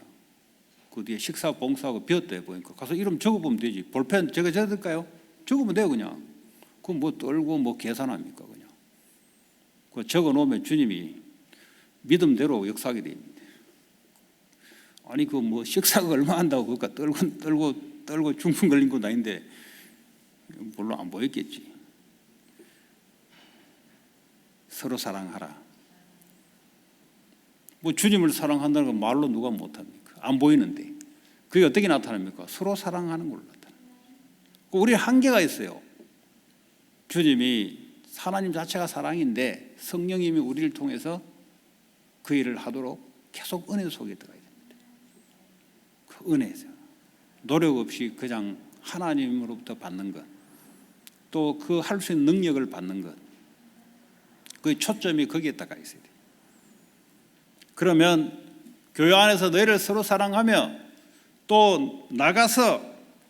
그 뒤에 식사 봉사하고 비었대 보니까 가서 이름 적어보면 되지. 볼펜 제가 적을까요? 적으면 돼요 그냥. 그거 뭐 떨고 뭐 계산합니까 그냥. 그거 적어놓으면 주님이 믿음대로 역사하게 돼 있는데. 아니 그 뭐 식사가 얼마 한다고 그러니까 떨고 중풍 걸린 건 아닌데 물론 안 보였겠지. 서로 사랑하라. 뭐 주님을 사랑한다는 건 말로 누가 못합니까? 안 보이는데 그게 어떻게 나타납니까? 서로 사랑하는 걸로 나타납니다. 우리 한계가 있어요. 주님이 하나님 자체가 사랑인데 성령님이 우리를 통해서 그 일을 하도록 계속 은혜 속에 들어가야 됩니다. 그 은혜에서 노력 없이 그냥 하나님으로부터 받는 것, 또 그 할 수 있는 능력을 받는 것, 그 초점이 거기에다가 있어야 돼요. 그러면 교회 안에서 너희를 서로 사랑하며 또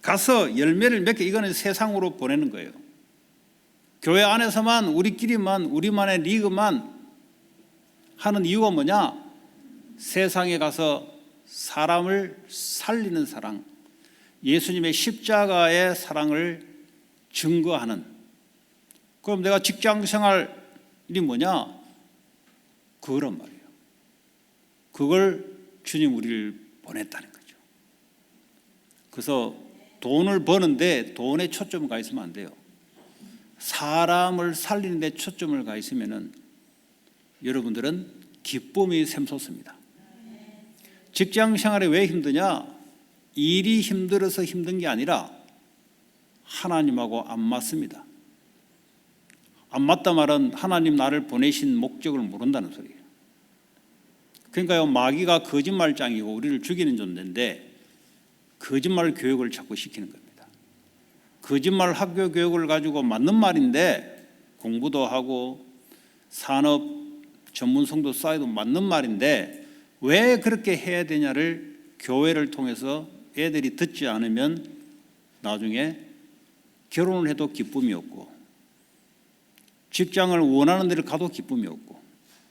가서 열매를 맺게, 이거는 세상으로 보내는 거예요. 교회 안에서만 우리만의 리그만 하는 이유가 뭐냐? 세상에 가서 사람을 살리는 사랑, 예수님의 십자가의 사랑을 증거하는. 그럼 내가 직장 생활이 뭐냐? 그거란 말이에요. 그걸 주님 우리를 보냈다는 거죠. 그래서 돈을 버는데 돈에 초점을 가 있으면 안 돼요. 사람을 살리는 데 초점을 가 있으면은 여러분들은 기쁨이 샘솟습니다. 직장 생활이 왜 힘드냐? 일이 힘들어서 힘든 게 아니라 하나님하고 안 맞습니다. 안 맞다 말은 하나님 나를 보내신 목적을 모른다는 소리예요. 그러니까요, 마귀가 거짓말장이고 우리를 죽이는 존재인데 거짓말 교육을 자꾸 시키는 겁니다. 거짓말 학교 교육을 가지고 맞는 말인데 공부도 하고 산업 전문성도 쌓여도 맞는 말인데 왜 그렇게 해야 되냐를 교회를 통해서 애들이 듣지 않으면 나중에 결혼을 해도 기쁨이 없고 직장을 원하는 데를 가도 기쁨이 없고,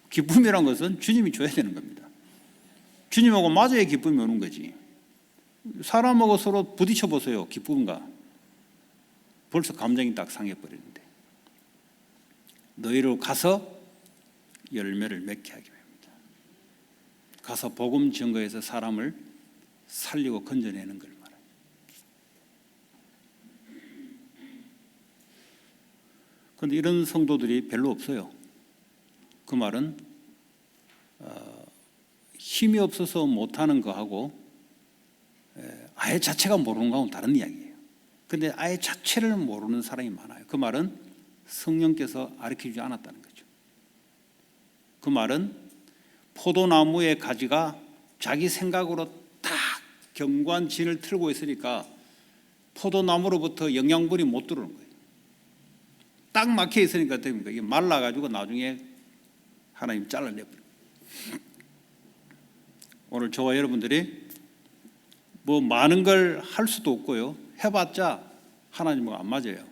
기쁨이란 것은 주님이 줘야 되는 겁니다. 주님하고 맞아야 기쁨이 오는 거지. 사람하고 서로 부딪혀 보세요. 기쁨인가? 벌써 감정이 딱 상해버리는데. 너희로 가서 열매를 맺게 하기 위함입니다. 가서 복음 증거해서 사람을 살리고 건져내는 걸 말합니다. 그런데 이런 성도들이 별로 없어요. 그 말은 힘이 없어서 못하는 거하고 아예 자체가 모르는 거하고는 다른 이야기예요. 근데 아예 자체를 모르는 사람이 많아요. 그 말은 성령께서 가르쳐주지 않았다는 거죠. 그 말은 포도나무의 가지가 자기 생각으로 딱 견고한 진을 틀고 있으니까 포도나무로부터 영양분이 못 들어오는 거예요. 딱 막혀 있으니까 됩니까? 이게 말라가지고 나중에 하나님 잘라내버려요. 오늘 저와 여러분들이 뭐 많은 걸 할 수도 없고요. 해봤자 하나님과 안 맞아요.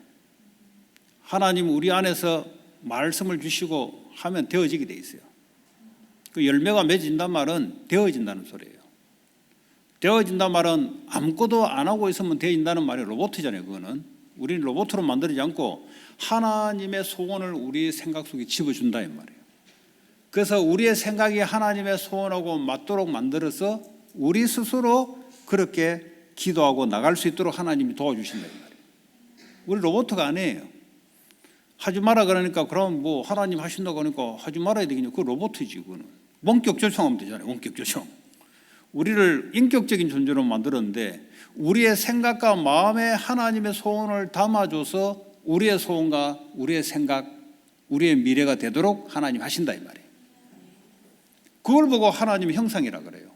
하나님 우리 안에서 말씀을 주시고 하면 되어지게 돼 있어요. 그 열매가 맺어진단 말은 되어진다는 소리예요. 되어진단 말은 아무것도 안 하고 있으면 되어진다는 말이 로봇이잖아요. 그거는 우리는 로봇으로 만들지 않고 하나님의 소원을 우리 생각 속에 집어준다 이 말이에요. 그래서 우리의 생각이 하나님의 소원하고 맞도록 만들어서 우리 스스로 그렇게 기도하고 나갈 수 있도록 하나님이 도와주신다 이 말이에요. 우리 로봇가 아니에요. 하지 마라 그러니까 그럼 뭐 하나님 하신다고 하니까 하지 말아야 되겠냐. 그거 로봇이지. 그거는 원격 조청하면 되잖아요. 원격 조청. 우리를 인격적인 존재로 만들었는데 우리의 생각과 마음에 하나님의 소원을 담아줘서 우리의 소원과 우리의 생각, 우리의 미래가 되도록 하나님 하신다 이 말이에요. 그걸 보고 하나님의 형상이라 그래요.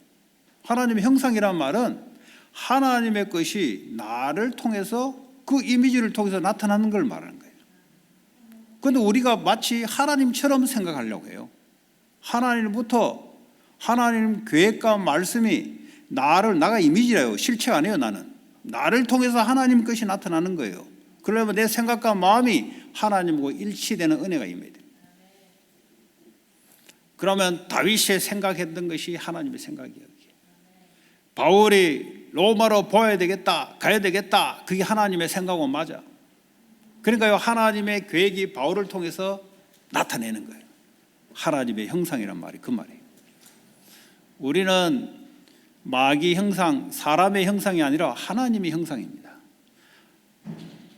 하나님의 형상이란 말은 하나님의 것이 나를 통해서 그 이미지를 통해서 나타나는 걸 말하는 거예요. 그런데 우리가 마치 하나님처럼 생각하려고 해요. 하나님부터 하나님 계획과 말씀이 나가 이미지라요. 실체가 아니에요. 나를 통해서 하나님 것이 나타나는 거예요. 그러면 내 생각과 마음이 하나님과 일치되는 은혜가 임해야 돼요. 그러면 다윗이 생각했던 것이 하나님의 생각이에요. 바울이 로마로 가야 되겠다. 그게 하나님의 생각과 맞아. 그러니까요, 하나님의 계획이 바울을 통해서 나타내는 거예요. 하나님의 형상이란 말이 그 말이에요. 우리는 마귀 형상, 사람의 형상이 아니라 하나님의 형상입니다.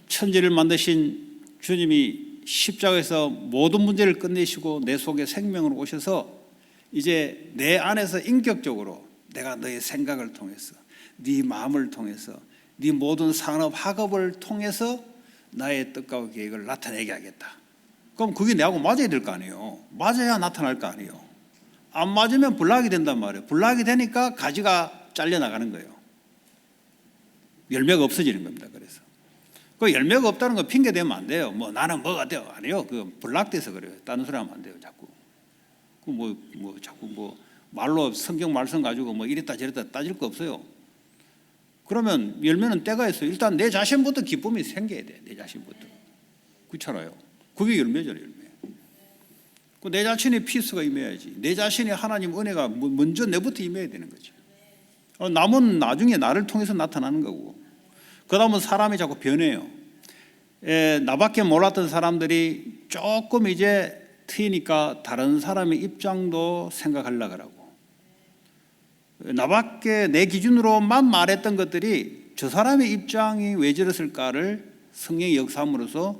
천지를 만드신 주님이 십자가에서 모든 문제를 끝내시고 내 속에 생명으로 오셔서 이제 내 안에서 인격적으로 내가 너의 생각을 통해서 네 마음을 통해서 네 모든 산업 학업을 통해서 나의 뜻과 계획을 나타내게 하겠다. 그럼 그게 내하고 맞아야 될 거 아니에요. 맞아야 나타날 거 아니에요. 안 맞으면 불락이 된단 말이에요. 불락이 되니까 가지가 잘려나가는 거예요. 열매가 없어지는 겁니다. 그래서 그 열매가 없다는 거 핑계 대면 안 돼요. 뭐 나는 뭐가 돼요? 아니요. 그 불락돼서 그래요. 다른 소리 하면 안 돼요. 자꾸 자꾸 말로 성경 말씀 가지고 뭐 이랬다 저랬다 따질 거 없어요. 그러면 열매는 때가 있어요. 일단 내 자신부터 기쁨이 생겨야 돼. 내 자신부터. 그렇잖아요. 그게 열매잖아요. 열매. 내 자신의 피스가 임해야지. 내 자신의 하나님 은혜가 먼저 내부터 임해야 되는 거죠. 남은 나중에 나를 통해서 나타나는 거고. 그 다음은 사람이 자꾸 변해요. 나밖에 몰랐던 사람들이 조금 이제 트이니까 다른 사람의 입장도 생각하려고 하고, 나밖에 내 기준으로만 말했던 것들이 저 사람의 입장이 왜 저랬을까를 성령의 역사함으로써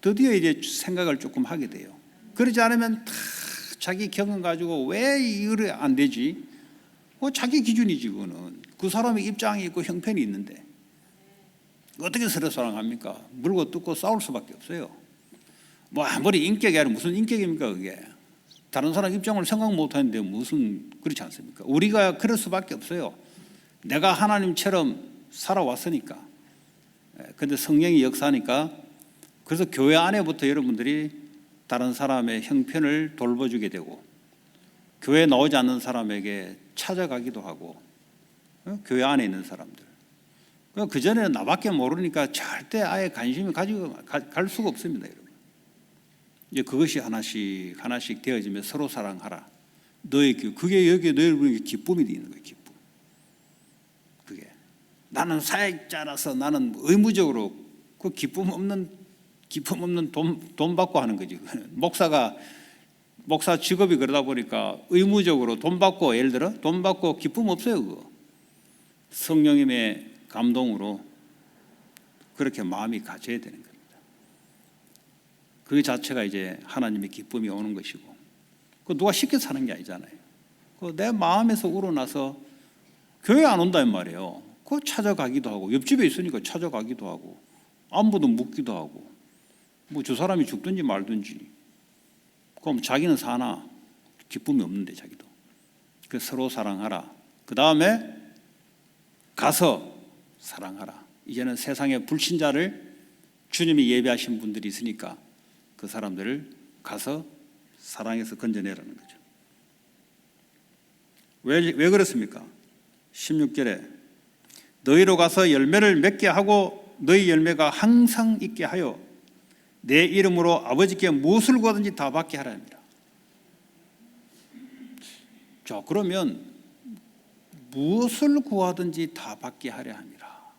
드디어 이제 생각을 조금 하게 돼요. 그러지 않으면 다 자기 경험 가지고 왜 이래 안 되지? 자기 기준이지. 그거는 그 사람의 입장이 있고 형편이 있는데 어떻게 서로 사랑합니까? 물고 뜯고 싸울 수밖에 없어요. 아무리 인격이 아니라 무슨 인격입니까? 그게 다른 사람 입장을 생각 못하는데 무슨 그렇지 않습니까? 우리가 그럴 수밖에 없어요. 내가 하나님처럼 살아왔으니까. 근데 성령이 역사하니까, 그래서 교회 안에부터 여러분들이 다른 사람의 형편을 돌봐주게 되고, 교회 나오지 않는 사람에게 찾아가기도 하고, 교회 안에 있는 사람들. 그전에는 나밖에 모르니까 절대 아예 관심을 가지고 갈 수가 없습니다, 여러분. 이제 그것이 하나씩 되어지면 서로 사랑하라. 그게 여기에 너희 기쁨이 있는 거예요, 기쁨. 그게. 나는 사역자라서 나는 의무적으로 그 기쁨 없는 돈 받고 하는 거지. 목사 직업이 그러다 보니까 의무적으로 돈 받고, 예를 들어 돈 받고 기쁨 없어요, 그거. 성령님의 감동으로 그렇게 마음이 가져야 되는 겁니다. 그 자체가 이제 하나님의 기쁨이 오는 것이고, 그 누가 시켜서 하는 게 아니잖아요. 내 마음에서 우러나서 교회 안 온다는 말이에요. 그 찾아가기도 하고, 옆집에 있으니까 찾아가기도 하고, 안부도 묻기도 하고, 뭐 저 사람이 죽든지 말든지, 그럼 자기는 사나 기쁨이 없는데 자기도. 그 서로 사랑하라. 그 다음에 가서 사랑하라. 이제는 세상의 불신자를 주님이 예배하신 분들이 있으니까 그 사람들을 가서 사랑해서 건져내라는 거죠. 왜 그렇습니까? 16절에 너희로 가서 열매를 맺게 하고 너희 열매가 항상 있게 하여 내 이름으로 아버지께 무엇을 구하든지 다 받게 하라 합니다. 자, 그러면 무엇을 구하든지 다 받게 하려 함이라.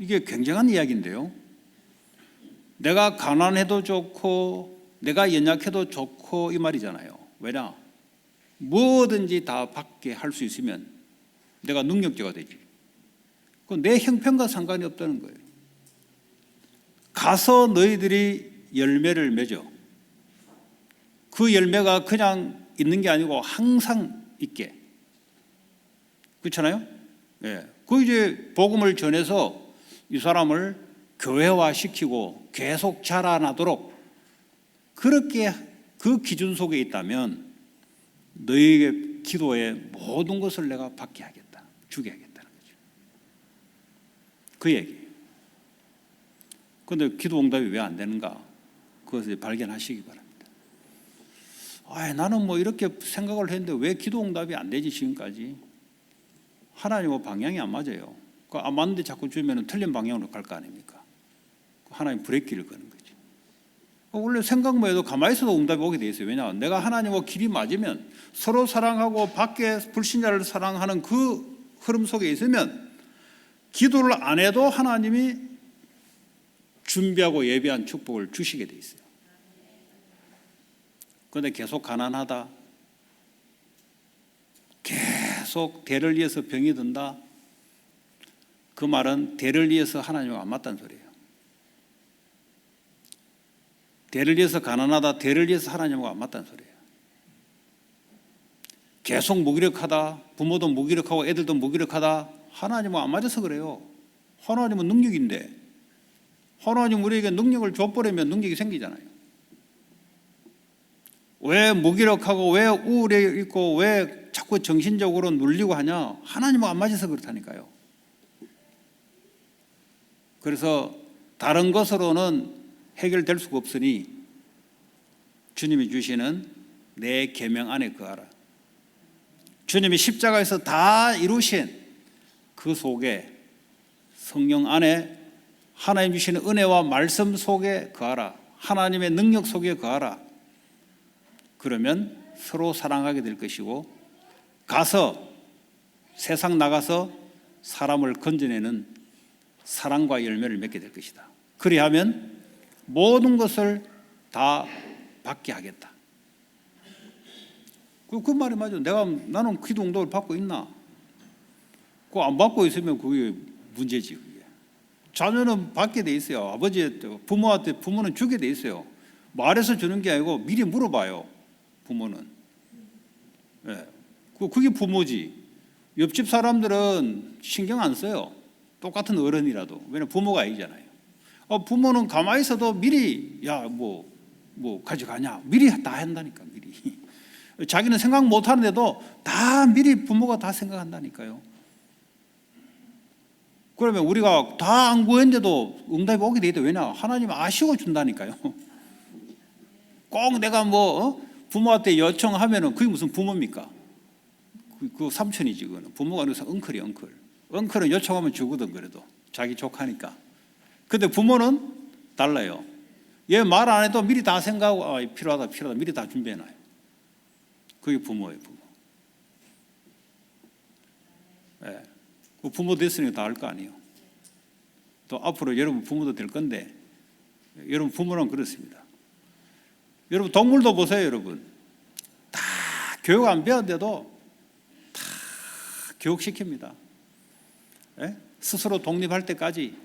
이게 굉장한 이야기인데요. 내가 가난해도 좋고 내가 연약해도 좋고 이 말이잖아요. 왜냐? 뭐든지 다 받게 할 수 있으면 내가 능력자가 되지. 내 형편과 상관이 없다는 거예요. 가서 너희들이 열매를 맺어. 그 열매가 그냥 있는 게 아니고 항상 있게. 그렇잖아요? 예. 그 이제 복음을 전해서 이 사람을 교회화시키고 계속 자라나도록 그렇게 그 기준 속에 있다면 너희에게 기도에 모든 것을 내가 받게 하겠다. 주게 하겠다는 거죠. 그 얘기예요. 그런데 기도 응답이 왜 안 되는가? 그것을 발견하시기 바랍니다. 나는 뭐 이렇게 생각을 했는데 왜 기도 응답이 안 되지 지금까지? 하나님과 방향이 안 맞아요. 안 맞는데 자꾸 주면은 틀린 방향으로 갈 거 아닙니까? 하나님 브레이크를 거는 거죠. 원래 생각만 해도 가만히 있어도 응답이 오게 돼 있어요. 왜냐? 내가 하나님과 길이 맞으면 서로 사랑하고 밖에 불신자를 사랑하는 그 흐름 속에 있으면 기도를 안 해도 하나님이 준비하고 예비한 축복을 주시게 돼 있어요. 그런데 계속 가난하다, 계속 대를 위해서 병이 든다, 그 말은 대를 위해서 하나님과 안 맞다는 소리예요. 대를 위해서 가난하다, 대를 위해서 하나님과 안 맞다는 소리예요. 계속 무기력하다, 부모도 무기력하고 애들도 무기력하다, 하나님과 안 맞아서 그래요. 하나님은 능력인데 하나님 우리에게 능력을 줘버리면 능력이 생기잖아요. 왜 무기력하고 왜 우울해 있고 왜 자꾸 정신적으로 눌리고 하냐? 하나님과 안 맞아서 그렇다니까요. 그래서 다른 것으로는 해결될 수가 없으니 주님이 주시는 내 계명 안에 거하라. 주님이 십자가에서 다 이루신 그 속에 성령 안에 하나님 주시는 은혜와 말씀 속에 거하라. 하나님의 능력 속에 거하라. 그러면 서로 사랑하게 될 것이고 가서 세상 나가서 사람을 건져내는 사랑과 열매를 맺게 될 것이다. 그리하면 모든 것을 다 받게 하겠다. 그 말이 맞아. 나는 기도 응답을 받고 있나? 그거 안 받고 있으면 그게 문제지. 그게. 자녀는 받게 돼 있어요. 부모는 주게 돼 있어요. 말해서 주는 게 아니고 미리 물어봐요. 부모는. 네. 그게 부모지. 옆집 사람들은 신경 안 써요. 똑같은 어른이라도. 왜냐면 부모가 아니잖아요. 부모는 가만히 있어도 미리 뭐 가져가냐. 미리 다 한다니까. 미리. 자기는 생각 못 하는데도 다 미리 부모가 다 생각한다니까요. 그러면 우리가 다 안 구했는데도 응답이 오게 돼 있다. 왜냐? 하나님 아시고 준다니까요. 꼭 내가 부모한테 요청하면은 그게 무슨 부모입니까? 그 삼촌이지. 그거는 부모가 아니라 엉클이 엉클. 엉클은 요청하면 주거든. 그래도 자기 조카니까. 근데 부모는 달라요. 얘 말 안 해도 미리 다 생각하고 필요하다 미리 다 준비해놔요. 그게 부모예요. 부모. 네. 그 부모 됐으니까 다 알 거 아니에요. 또 앞으로 여러분 부모도 될 건데 여러분 부모는 그렇습니다. 여러분 동물도 보세요. 여러분 다 교육 안 배웠는데도 다 교육시킵니다. 네? 스스로 독립할 때까지.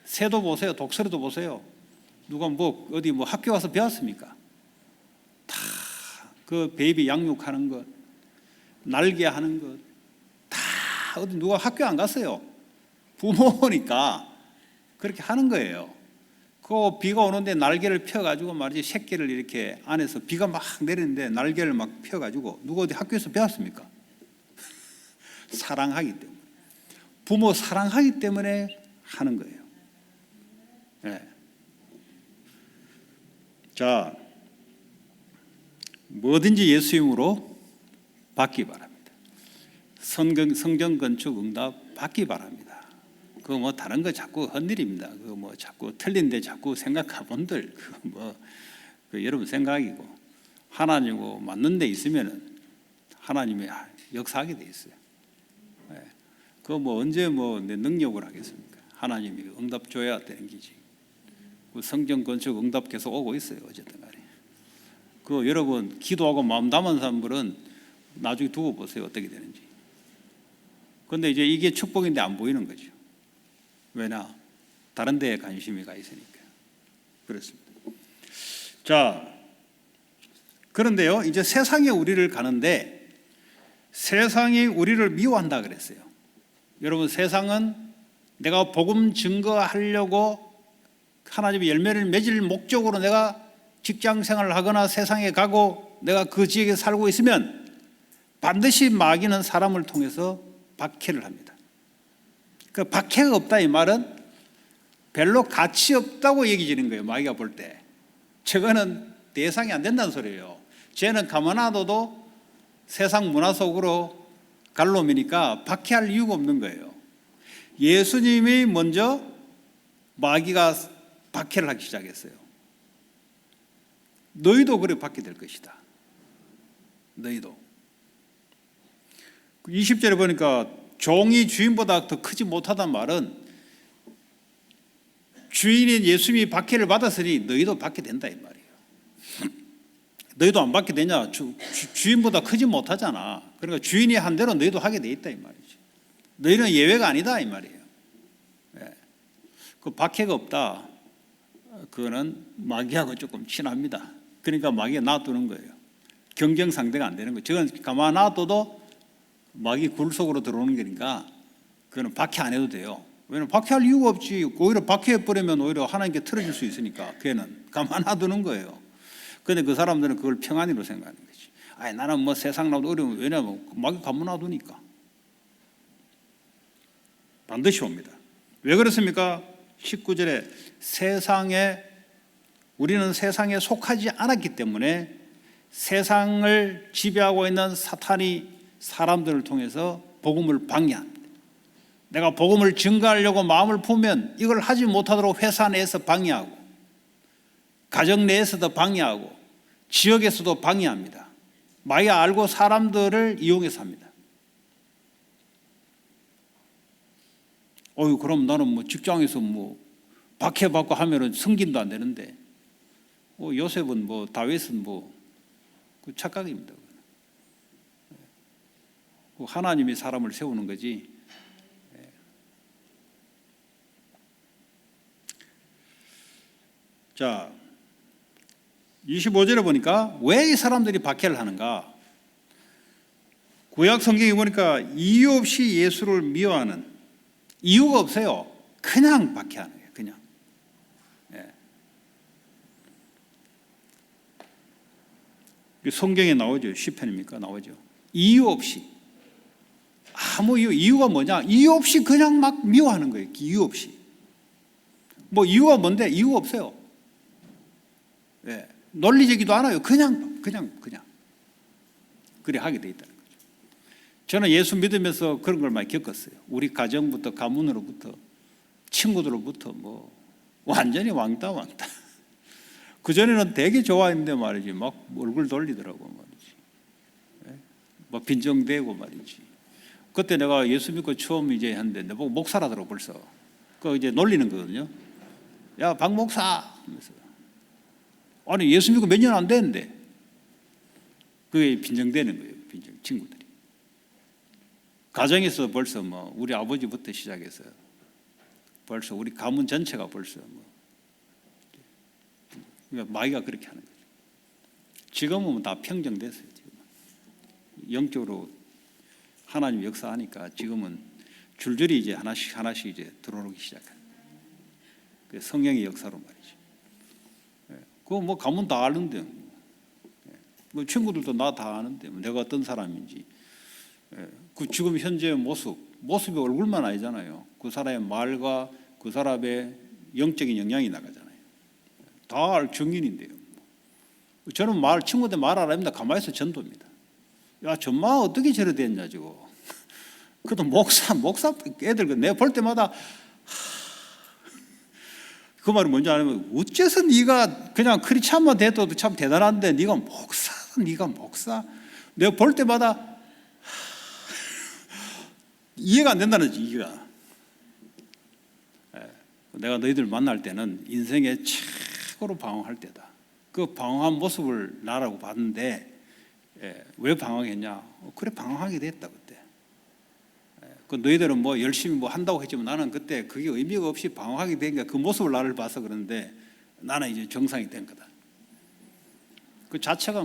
새도 보세요. 독수리도 보세요. 누가 어디 학교 가서 배웠습니까? 다 그 베이비 양육하는 것, 날개 하는 것, 어디 누가 학교 안 갔어요. 부모니까 그렇게 하는 거예요. 그 비가 오는데 날개를 펴가지고 말이지 새끼를 이렇게 안에서 비가 막 내리는데 날개를 막 펴가지고 누가 어디 학교에서 배웠습니까? 사랑하기 때문에. 부모 사랑하기 때문에 하는 거예요. 네. 자, 뭐든지 예수 이름으로 받기 바랍니다. 성경 건축 응답 받기 바랍니다. 그거 뭐 다른 거 자꾸 헛일입니다. 그거 뭐 자꾸 틀린데 자꾸 생각하본들 그거 뭐 여러분 생각이고 하나님하고 맞는 데 있으면은 하나님이 역사하게 돼 있어요. 네. 그거 뭐 언제 뭐 내 능력을 하겠습니까? 하나님이 응답 줘야 되는 기지. 그 성경 건축 응답 계속 오고 있어요. 어쨌든 간에. 그 여러분 기도하고 마음 담은 사람들은 나중에 두고 보세요. 어떻게 되는지. 그런데 이제 이게 축복인데 안 보이는 거죠. 왜냐? 다른 데에 관심이 가 있으니까. 그렇습니다. 자, 그런데요. 이제 세상에 우리를 가는데 세상이 우리를 미워한다 그랬어요. 여러분 세상은 내가 복음 증거하려고 하나님의 열매를 맺을 목적으로 내가 직장 생활을 하거나 세상에 가고 내가 그 지역에 살고 있으면 반드시 마귀는 사람을 통해서 박해를 합니다. 그 박해가 없다 이 말은 별로 가치 없다고 얘기지는 거예요. 마귀가 볼 때. 저거는 대상이 안 된다는 소리예요. 쟤는 가만 놔둬도 세상 문화 속으로 갈 놈이니까 박해할 이유가 없는 거예요. 예수님이 먼저 마귀가 박해를 하기 시작했어요. 너희도 그래 받게 될 것이다. 너희도. 20절에 보니까 종이 주인보다 더 크지 못하단 말은 주인인 예수님이 박해를 받았으니 너희도 받게 된다 이 말이에요. 너희도 안 받게 되냐? 주인보다 크지 못하잖아. 그러니까 주인이 한 대로 너희도 하게 돼 있다 이 말이죠. 너희는 예외가 아니다 이 말이에요. 네. 그 박해가 없다. 그거는 마귀하고 조금 친합니다. 그러니까 마귀가 놔두는 거예요. 경쟁 상대가 안 되는 거예요. 저건 가만 놔둬도 마귀 굴 속으로 들어오는 거니까 그거는 박해 안 해도 돼요. 왜냐면 박해할 이유가 없지. 오히려 박해해버리면 오히려 하나님께 틀어질 수 있으니까 걔는 가만 놔두는 거예요. 그런데 그 사람들은 그걸 평안으로 생각하는 거지. 아니 나는 뭐 세상 나도 어려우면 왜냐면 마귀 가만 놔두니까. 반드시 옵니다. 왜 그렇습니까? 19절에 우리는 세상에 속하지 않았기 때문에 세상을 지배하고 있는 사탄이 사람들을 통해서 복음을 방해합니다. 내가 복음을 증거하려고 마음을 품으면 이걸 하지 못하도록 회사 내에서 방해하고 가정 내에서도 방해하고 지역에서도 방해합니다. 마귀가 알고 사람들을 이용해서 합니다. 그럼 나는 뭐 직장에서 뭐 박해받고 하면은 승진도 안 되는데 요셉은 뭐 다윗은 뭐 그 착각입니다. 하나님이 사람을 세우는 거지. 자, 25절에 보니까 왜 이 사람들이 박해를 하는가? 구약 성경에 보니까 이유 없이 예수를 미워하는 이유가 없어요. 그냥 박해하는 거예요. 그냥. 성경에 나오죠. 시편입니까? 나오죠. 이유 없이. 아무 이유가 뭐냐? 이유 없이 그냥 막 미워하는 거예요. 이유 없이. 뭐 이유가 뭔데? 이유가 없어요. 논리적이도 않아요. 그냥 그래 하게 돼 있다는 거죠. 저는 예수 믿으면서 그런 걸 많이 겪었어요. 우리 가정부터 가문으로부터 친구들로부터 뭐 완전히 왕따. 그전에는 되게 좋아했는데 말이지 막 얼굴 돌리더라고 말이지. 뭐 빈정대고 말이지. 그때 내가 예수 믿고 처음 이제 했는데 내보고 목사라더라고 벌써. 그 이제 놀리는 거거든요. 야, 박 목사 하면서. 아니 예수 믿고 몇 년 안 됐는데 그게 빈정대는 거예요. 친구들이. 가정에서 벌써 뭐 우리 아버지부터 시작해서 벌써 우리 가문 전체가 벌써 뭐 그러니까 마귀가 그렇게 하는 거죠. 지금은 다 평정됐어요. 지금. 영적으로 하나님 역사하니까 지금은 줄줄이 이제 하나씩 이제 들어오기 시작해요. 그 성령의 역사로 말이죠. 그거 뭐 가면 다 아는데, 뭐 친구들도 나 다 아는데, 내가 어떤 사람인지. 그 지금 현재의 모습이 얼굴만 아니잖아요. 그 사람의 말과 그 사람의 영적인 영향이 나가잖아요. 다 증인인데요. 저는 친구들 말 안 합니다. 가만히 있어 전도입니다. 야, 전마 어떻게 저래 됐냐 지금. 그래도 목사 애들 내가 볼 때마다 그 말이 뭔지 알면, 어째서 네가 그냥 크리스찬만 돼도 참 대단한데 네가 목사 내가 볼 때마다 이해가 안 된다는 거지. 이해가. 내가 너희들 만날 때는 인생의 최고로 방황할 때다. 그 방황한 모습을 나라고 봤는데, 왜 방황했냐? 그래, 방황하게 됐다 그때. 그 너희들은 뭐 열심히 뭐 한다고 했지만 나는 그때 그게 의미가 없이 방황하게 된 게 그 모습을 나를 봐서 그러는데, 나는 이제 정상이 된 거다. 그 자체가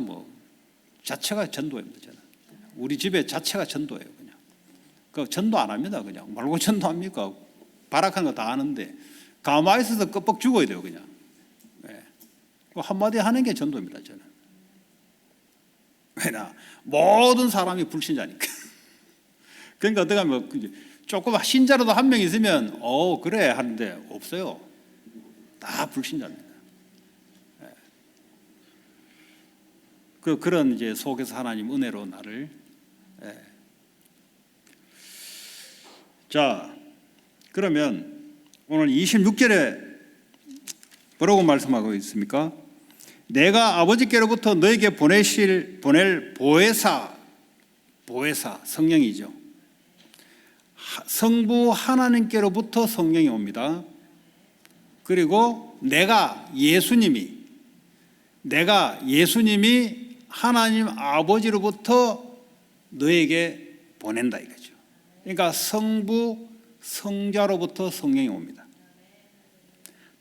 전도입니다. 저는 우리 집에 자체가 전도예요. 그냥 그 전도 안 합니다. 그냥 말고 전도합니까? 발악한 거 다 아는데 가만히 있어서 끄뻑 죽어야 돼요. 그냥 그 한마디 하는 게 전도입니다. 저는. 왜냐, 모든 사람이 불신자니까. 그러니까 어떻게 하면 조금 신자라도 한 명 있으면 그래 하는데 없어요. 다 불신자입니다. 그런 이제 속에서 하나님 은혜로 나를. 자, 그러면 오늘 26절에 뭐라고 말씀하고 있습니까? 내가 아버지께로부터 너에게 보낼 보혜사 성령이죠. 성부 하나님께로부터 성령이 옵니다. 그리고 내가 예수님이 하나님 아버지로부터 너에게 보낸다 이거죠. 그러니까 성부 성자로부터 성령이 옵니다.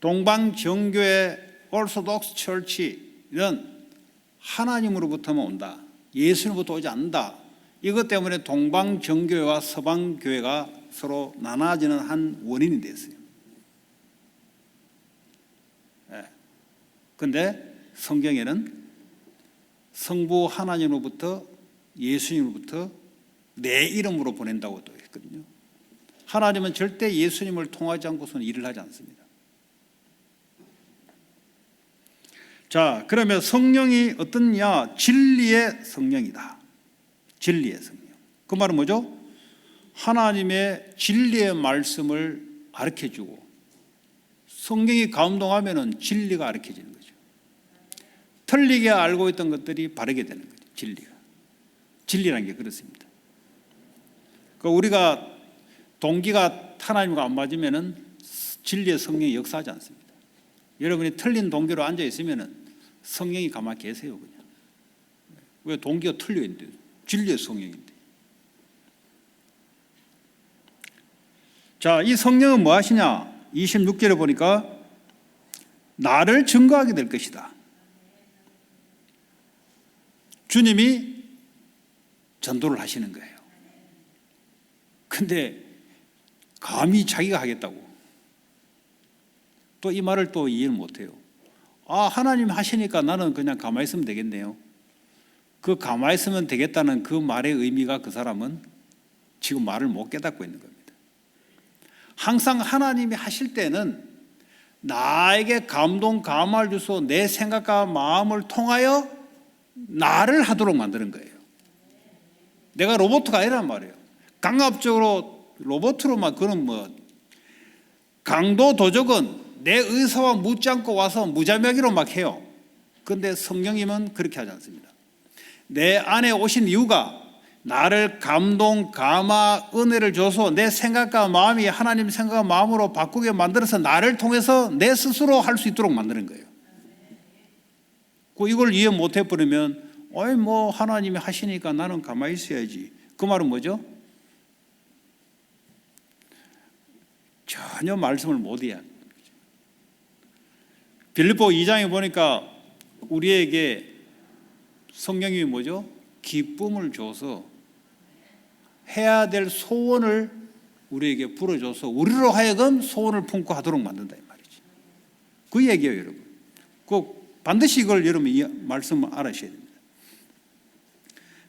동방정교회 오르소독스 철치는 하나님으로부터만 온다. 예수님으로부터 오지 않는다. 이것 때문에 동방정교회와 서방교회가 서로 나눠지는 한 원인이 됐어요. 그런데 성경에는 성부 하나님으로부터 예수님으로부터 내 이름으로 보낸다고 또 했거든요. 하나님은 절대 예수님을 통하지 않고서는 일을 하지 않습니다. 자, 그러면 성령이 어떠냐? 진리의 성령이다. 진리의 성령. 그 말은 뭐죠? 하나님의 진리의 말씀을 가르쳐주고, 성령이 감동하면 진리가 가르쳐지는 거죠. 틀리게 알고 있던 것들이 바르게 되는 거죠. 진리라는 게 그렇습니다. 우리가 동기가 하나님과 안 맞으면 진리의 성령이 역사하지 않습니다. 여러분이 틀린 동기로 앉아 있으면 성령이 가만히 계세요. 그냥. 왜? 동기가 틀려 있는데, 진리의 성령인데. 자, 이 성령은 뭐 하시냐? 26절에 보니까 나를 증거하게 될 것이다. 주님이 전도를 하시는 거예요. 근데 감히 자기가 하겠다고. 또 이 말을 또 이해를 못해요. 하나님 하시니까 나는 그냥 가만히 있으면 되겠네요. 그 가만히 있으면 되겠다는 그 말의 의미가, 그 사람은 지금 말을 못 깨닫고 있는 겁니다. 항상 하나님이 하실 때는 나에게 감동, 감화를 주소 내 생각과 마음을 통하여 나를 하도록 만드는 거예요. 내가 로봇가 아니란 말이에요. 강압적으로 로봇으로만, 그런 강도 도적은 내 의사와 묻지 않고 와서 무자명의로 막 해요. 그런데 성령님은 그렇게 하지 않습니다. 내 안에 오신 이유가 나를 감동, 감화, 은혜를 줘서 내 생각과 마음이 하나님 생각과 마음으로 바꾸게 만들어서 나를 통해서 내 스스로 할 수 있도록 만드는 거예요. 이걸 이해 못 해버리면 하나님이 하시니까 나는 가만히 있어야지. 그 말은 뭐죠? 전혀 말씀을 못 이해한 거죠. 빌립보 2장에 보니까 우리에게 성령이 뭐죠? 기쁨을 줘서 해야 될 소원을 우리에게 불어줘서 우리로 하여금 소원을 품고 하도록 만든다 이 말이지. 그 얘기예요, 여러분. 꼭 반드시 이걸 여러분 이 말씀을 알아셔야 됩니다.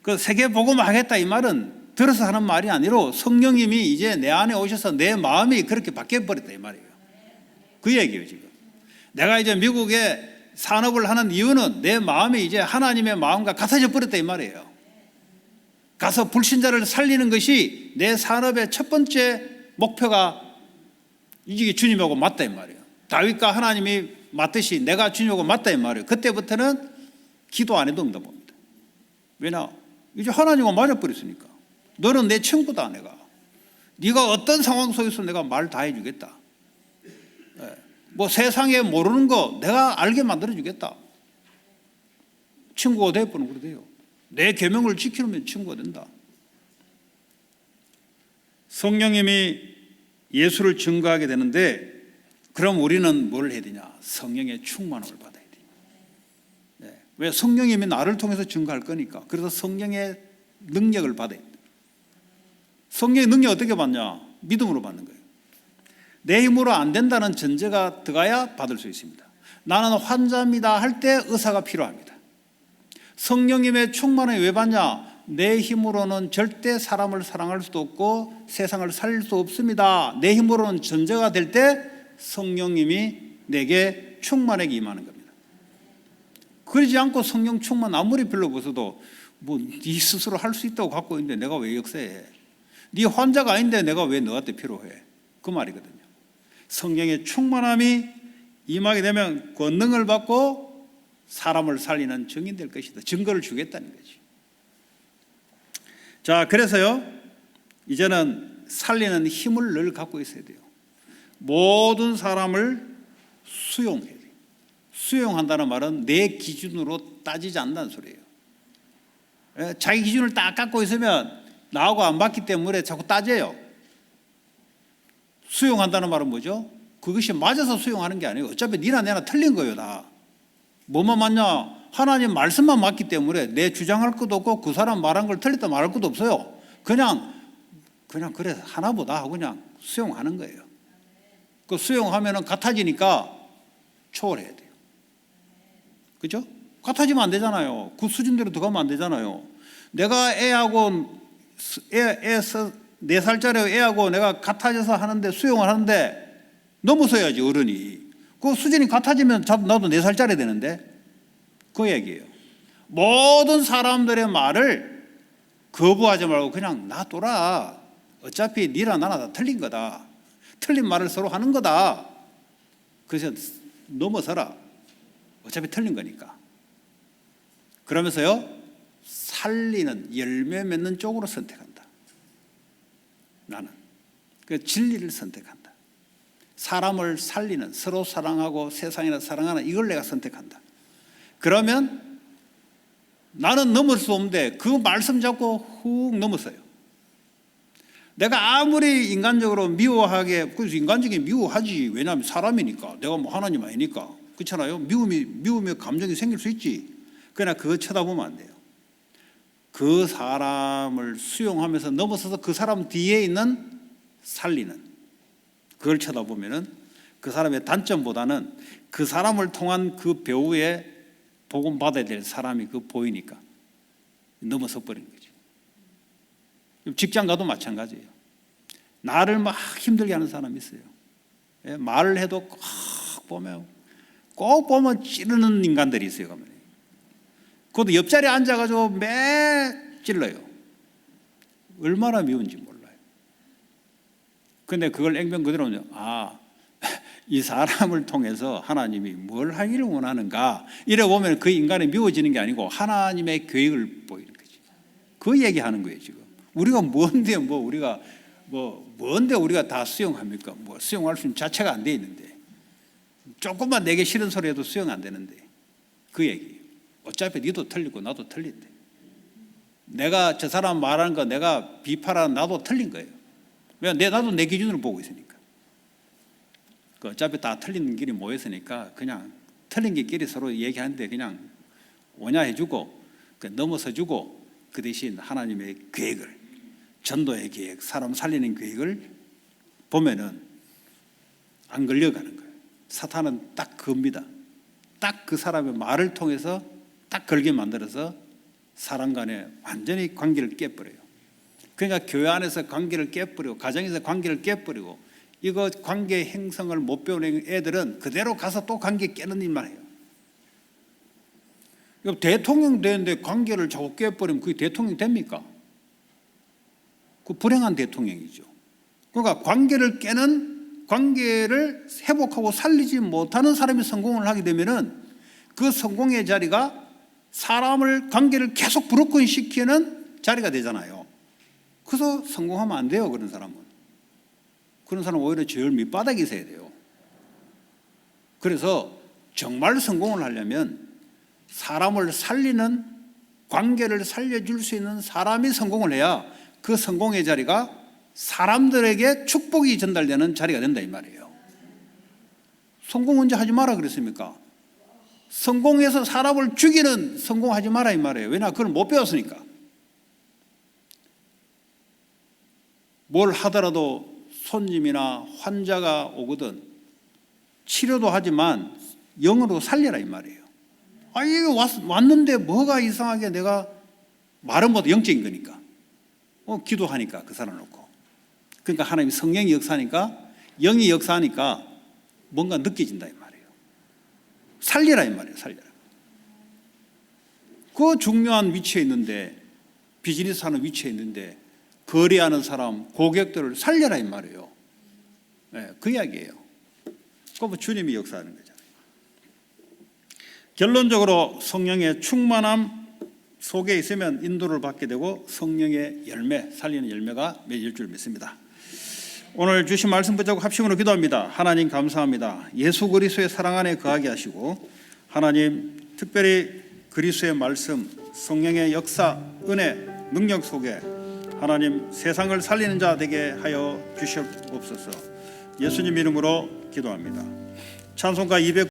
그 세계 복음하겠다 이 말은 들어서 하는 말이 아니라 성령님이 이제 내 안에 오셔서 내 마음이 그렇게 바뀌어 버렸다 이 말이에요. 그 얘기예요 지금. 내가 이제 미국에 산업을 하는 이유는 내 마음이 이제 하나님의 마음과 같아져 버렸다 이 말이에요. 가서 불신자를 살리는 것이 내 산업의 첫 번째 목표가 이게 주님하고 맞다 이 말이에요. 다윗과 하나님이 맞듯이 내가 주님하고 맞다 이 말이에요. 그때부터는 기도 안 해도 응답합니다. 왜냐? 이제 하나님과 맞아버렸으니까. 너는 내 친구다 내가. 네가 어떤 상황 속에서 내가 말 다 해주겠다. 뭐 세상에 모르는 거 내가 알게 만들어주겠다. 친구가 되어버리면 그래 돼요. 내 계명을 지키면 친구가 된다. 성령님이 예수를 증거하게 되는데 그럼 우리는 뭘 해야 되냐? 성령의 충만함을 받아야 돼요. 왜? 성령님이 나를 통해서 증거할 거니까. 그래서 성령의 능력을 받아야 돼요. 성령의 능력 어떻게 받냐? 믿음으로 받는 거예요. 내 힘으로 안 된다는 전제가 들어가야 받을 수 있습니다. 나는 환자입니다 할 때 의사가 필요합니다. 성령님의 충만함이 왜 받냐? 내 힘으로는 절대 사람을 사랑할 수도 없고 세상을 살릴 수 없습니다. 내 힘으로는 전제가 될 때 성령님이 내게 충만하게 임하는 겁니다. 그러지 않고 성령 충만 아무리 별로 없어도 뭐 네 스스로 할 수 있다고 갖고 있는데 내가 왜 역사해? 네 환자가 아닌데 내가 왜 너한테 필요해? 그 말이거든요. 성령의 충만함이 임하게 되면 권능을 받고 사람을 살리는 증인 될 것이다. 증거를 주겠다는 거지. 자, 그래서요 이제는 살리는 힘을 늘 갖고 있어야 돼요. 모든 사람을 수용해야 돼요. 수용한다는 말은 내 기준으로 따지지 않는다는 소리예요. 자기 기준을 딱 갖고 있으면 나하고 안 맞기 때문에 자꾸 따져요. 수용한다는 말은 뭐죠? 그것이 맞아서 수용하는 게 아니에요. 어차피 니나 내나 틀린 거예요 다. 뭐만 맞냐? 하나님 말씀만 맞기 때문에 내 주장할 것도 없고 그 사람 말한 걸 틀렸다 말할 것도 없어요. 그냥 그래 하나보다 하고 그냥 수용하는 거예요. 그 수용하면은 같아지니까 초월해야 돼요. 그죠? 같아지면 안 되잖아요. 그 수준대로 들어가면 안 되잖아요. 내가 애하고 4살짜리 애하고 내가 같아져서 하는데 수용을 하는데 넘어서야지 어른이. 그 수준이 같아지면 나도 4살짜리 되는데 그 얘기예요. 모든 사람들의 말을 거부하지 말고 그냥 놔둬라. 어차피 니나 나나 다 틀린 거다. 틀린 말을 서로 하는 거다. 그래서 넘어서라. 어차피 틀린 거니까. 그러면서요 살리는 열매 맺는 쪽으로 선택한다. 나는 그 진리를 선택한다. 사람을 살리는 서로 사랑하고 세상이나 사랑하는 이걸 내가 선택한다. 그러면 나는 넘을 수 없는데 그 말씀 잡고 훅 넘었어요. 내가 아무리 인간적으로 미워하게, 그래서 인간적인 미워하지. 왜냐하면 사람이니까. 내가 뭐 하나님 아니니까. 그렇잖아요. 미움의 감정이 생길 수 있지. 그러나 그거 쳐다보면 안 돼요. 그 사람을 수용하면서 넘어서서 그 사람 뒤에 있는 살리는 그걸 쳐다보면은 그 사람의 단점보다는 그 사람을 통한 그 배후에 복음 받아야 될 사람이 그 보이니까 넘어서 버리는 거죠. 직장 가도 마찬가지예요. 나를 막 힘들게 하는 사람이 있어요. 말을 해도 꼭 보면 찌르는 인간들이 있어요. 그것도 옆자리에 앉아가지고 매 찔러요. 얼마나 미운지 몰라요. 근데 그걸 앵병 그대로 이 사람을 통해서 하나님이 뭘 하기를 원하는가 이래 보면 그 인간이 미워지는 게 아니고 하나님의 계획을 보이는 거지. 그 얘기하는 거예요 지금. 우리가 뭔데 우리가 다 수용합니까? 뭐 수용할 수 있는 자체가 안 돼 있는데 조금만 내게 싫은 소리 해도 수용 안 되는데 그 얘기. 어차피 니도 틀리고 나도 틀린데 내가 저 사람 말하는 거 내가 비판하는 나도 틀린 거예요. 왜? 나도 내 기준으로 보고 있으니까. 어차피 다 틀린 길이 모였으니까 그냥 틀린 길끼리 서로 얘기하는데 그냥 오냐 해주고 넘어서 주고 그 대신 하나님의 계획을 전도의 계획, 사람 살리는 계획을 보면은 안 걸려가는 거예요. 사탄은 딱 그겁니다. 딱 그 사람의 말을 통해서 딱 걸게 만들어서 사람 간에 완전히 관계를 깨버려요. 그러니까 교회 안에서 관계를 깨버리고 가정에서 관계를 깨버리고 이거 관계 형성을 못 배우는 애들은 그대로 가서 또 관계 깨는 일만 해요. 대통령 되는데 관계를 자꾸 깨버리면 그게 대통령 됩니까? 그 불행한 대통령이죠. 그러니까 관계를 깨는, 관계를 회복하고 살리지 못하는 사람이 성공을 하게 되면은 그 성공의 자리가 사람을, 관계를 계속 브로큰 시키는 자리가 되잖아요. 그래서 성공하면 안 돼요. 그런 사람은. 그런 사람은 오히려 제일 밑바닥에 있어야 돼요. 그래서 정말 성공을 하려면 사람을 살리는, 관계를 살려줄 수 있는 사람이 성공을 해야 그 성공의 자리가 사람들에게 축복이 전달되는 자리가 된다 이 말이에요. 성공 언제 하지 마라 그랬습니까? 성공해서 사람을 죽이는 성공하지 마라 이 말이에요. 왜냐? 그걸 못 배웠으니까. 뭘 하더라도 손님이나 환자가 오거든 치료도 하지만 영으로 살려라 이 말이에요. 아, 이거 왔는데 뭐가 이상하게 내가 말은 못해. 영적인 거니까. 기도하니까 그 사람 놓고. 그러니까 하나님 성령이 역사하니까, 영이 역사하니까 뭔가 느껴진다 이 말이에요. 살리라 이 말이에요. 살려라. 그 중요한 위치에 있는데, 비즈니스 하는 위치에 있는데 거래하는 사람, 고객들을 살려라 이 말이에요. 네, 그 이야기예요. 그거 주님이 역사하는 거잖아요. 결론적으로 성령의 충만함 속에 있으면 인도를 받게 되고 성령의 열매, 살리는 열매가 맺을 줄 믿습니다. 오늘 주신 말씀 붙잡고 합심으로 기도합니다. 하나님 감사합니다. 예수 그리스도의 사랑 안에 거하게 하시고 하나님 특별히 그리스도의 말씀, 성령의 역사, 은혜, 능력 속에 하나님 세상을 살리는 자 되게 하여 주시옵소서. 예수님 이름으로 기도합니다. 찬송가 200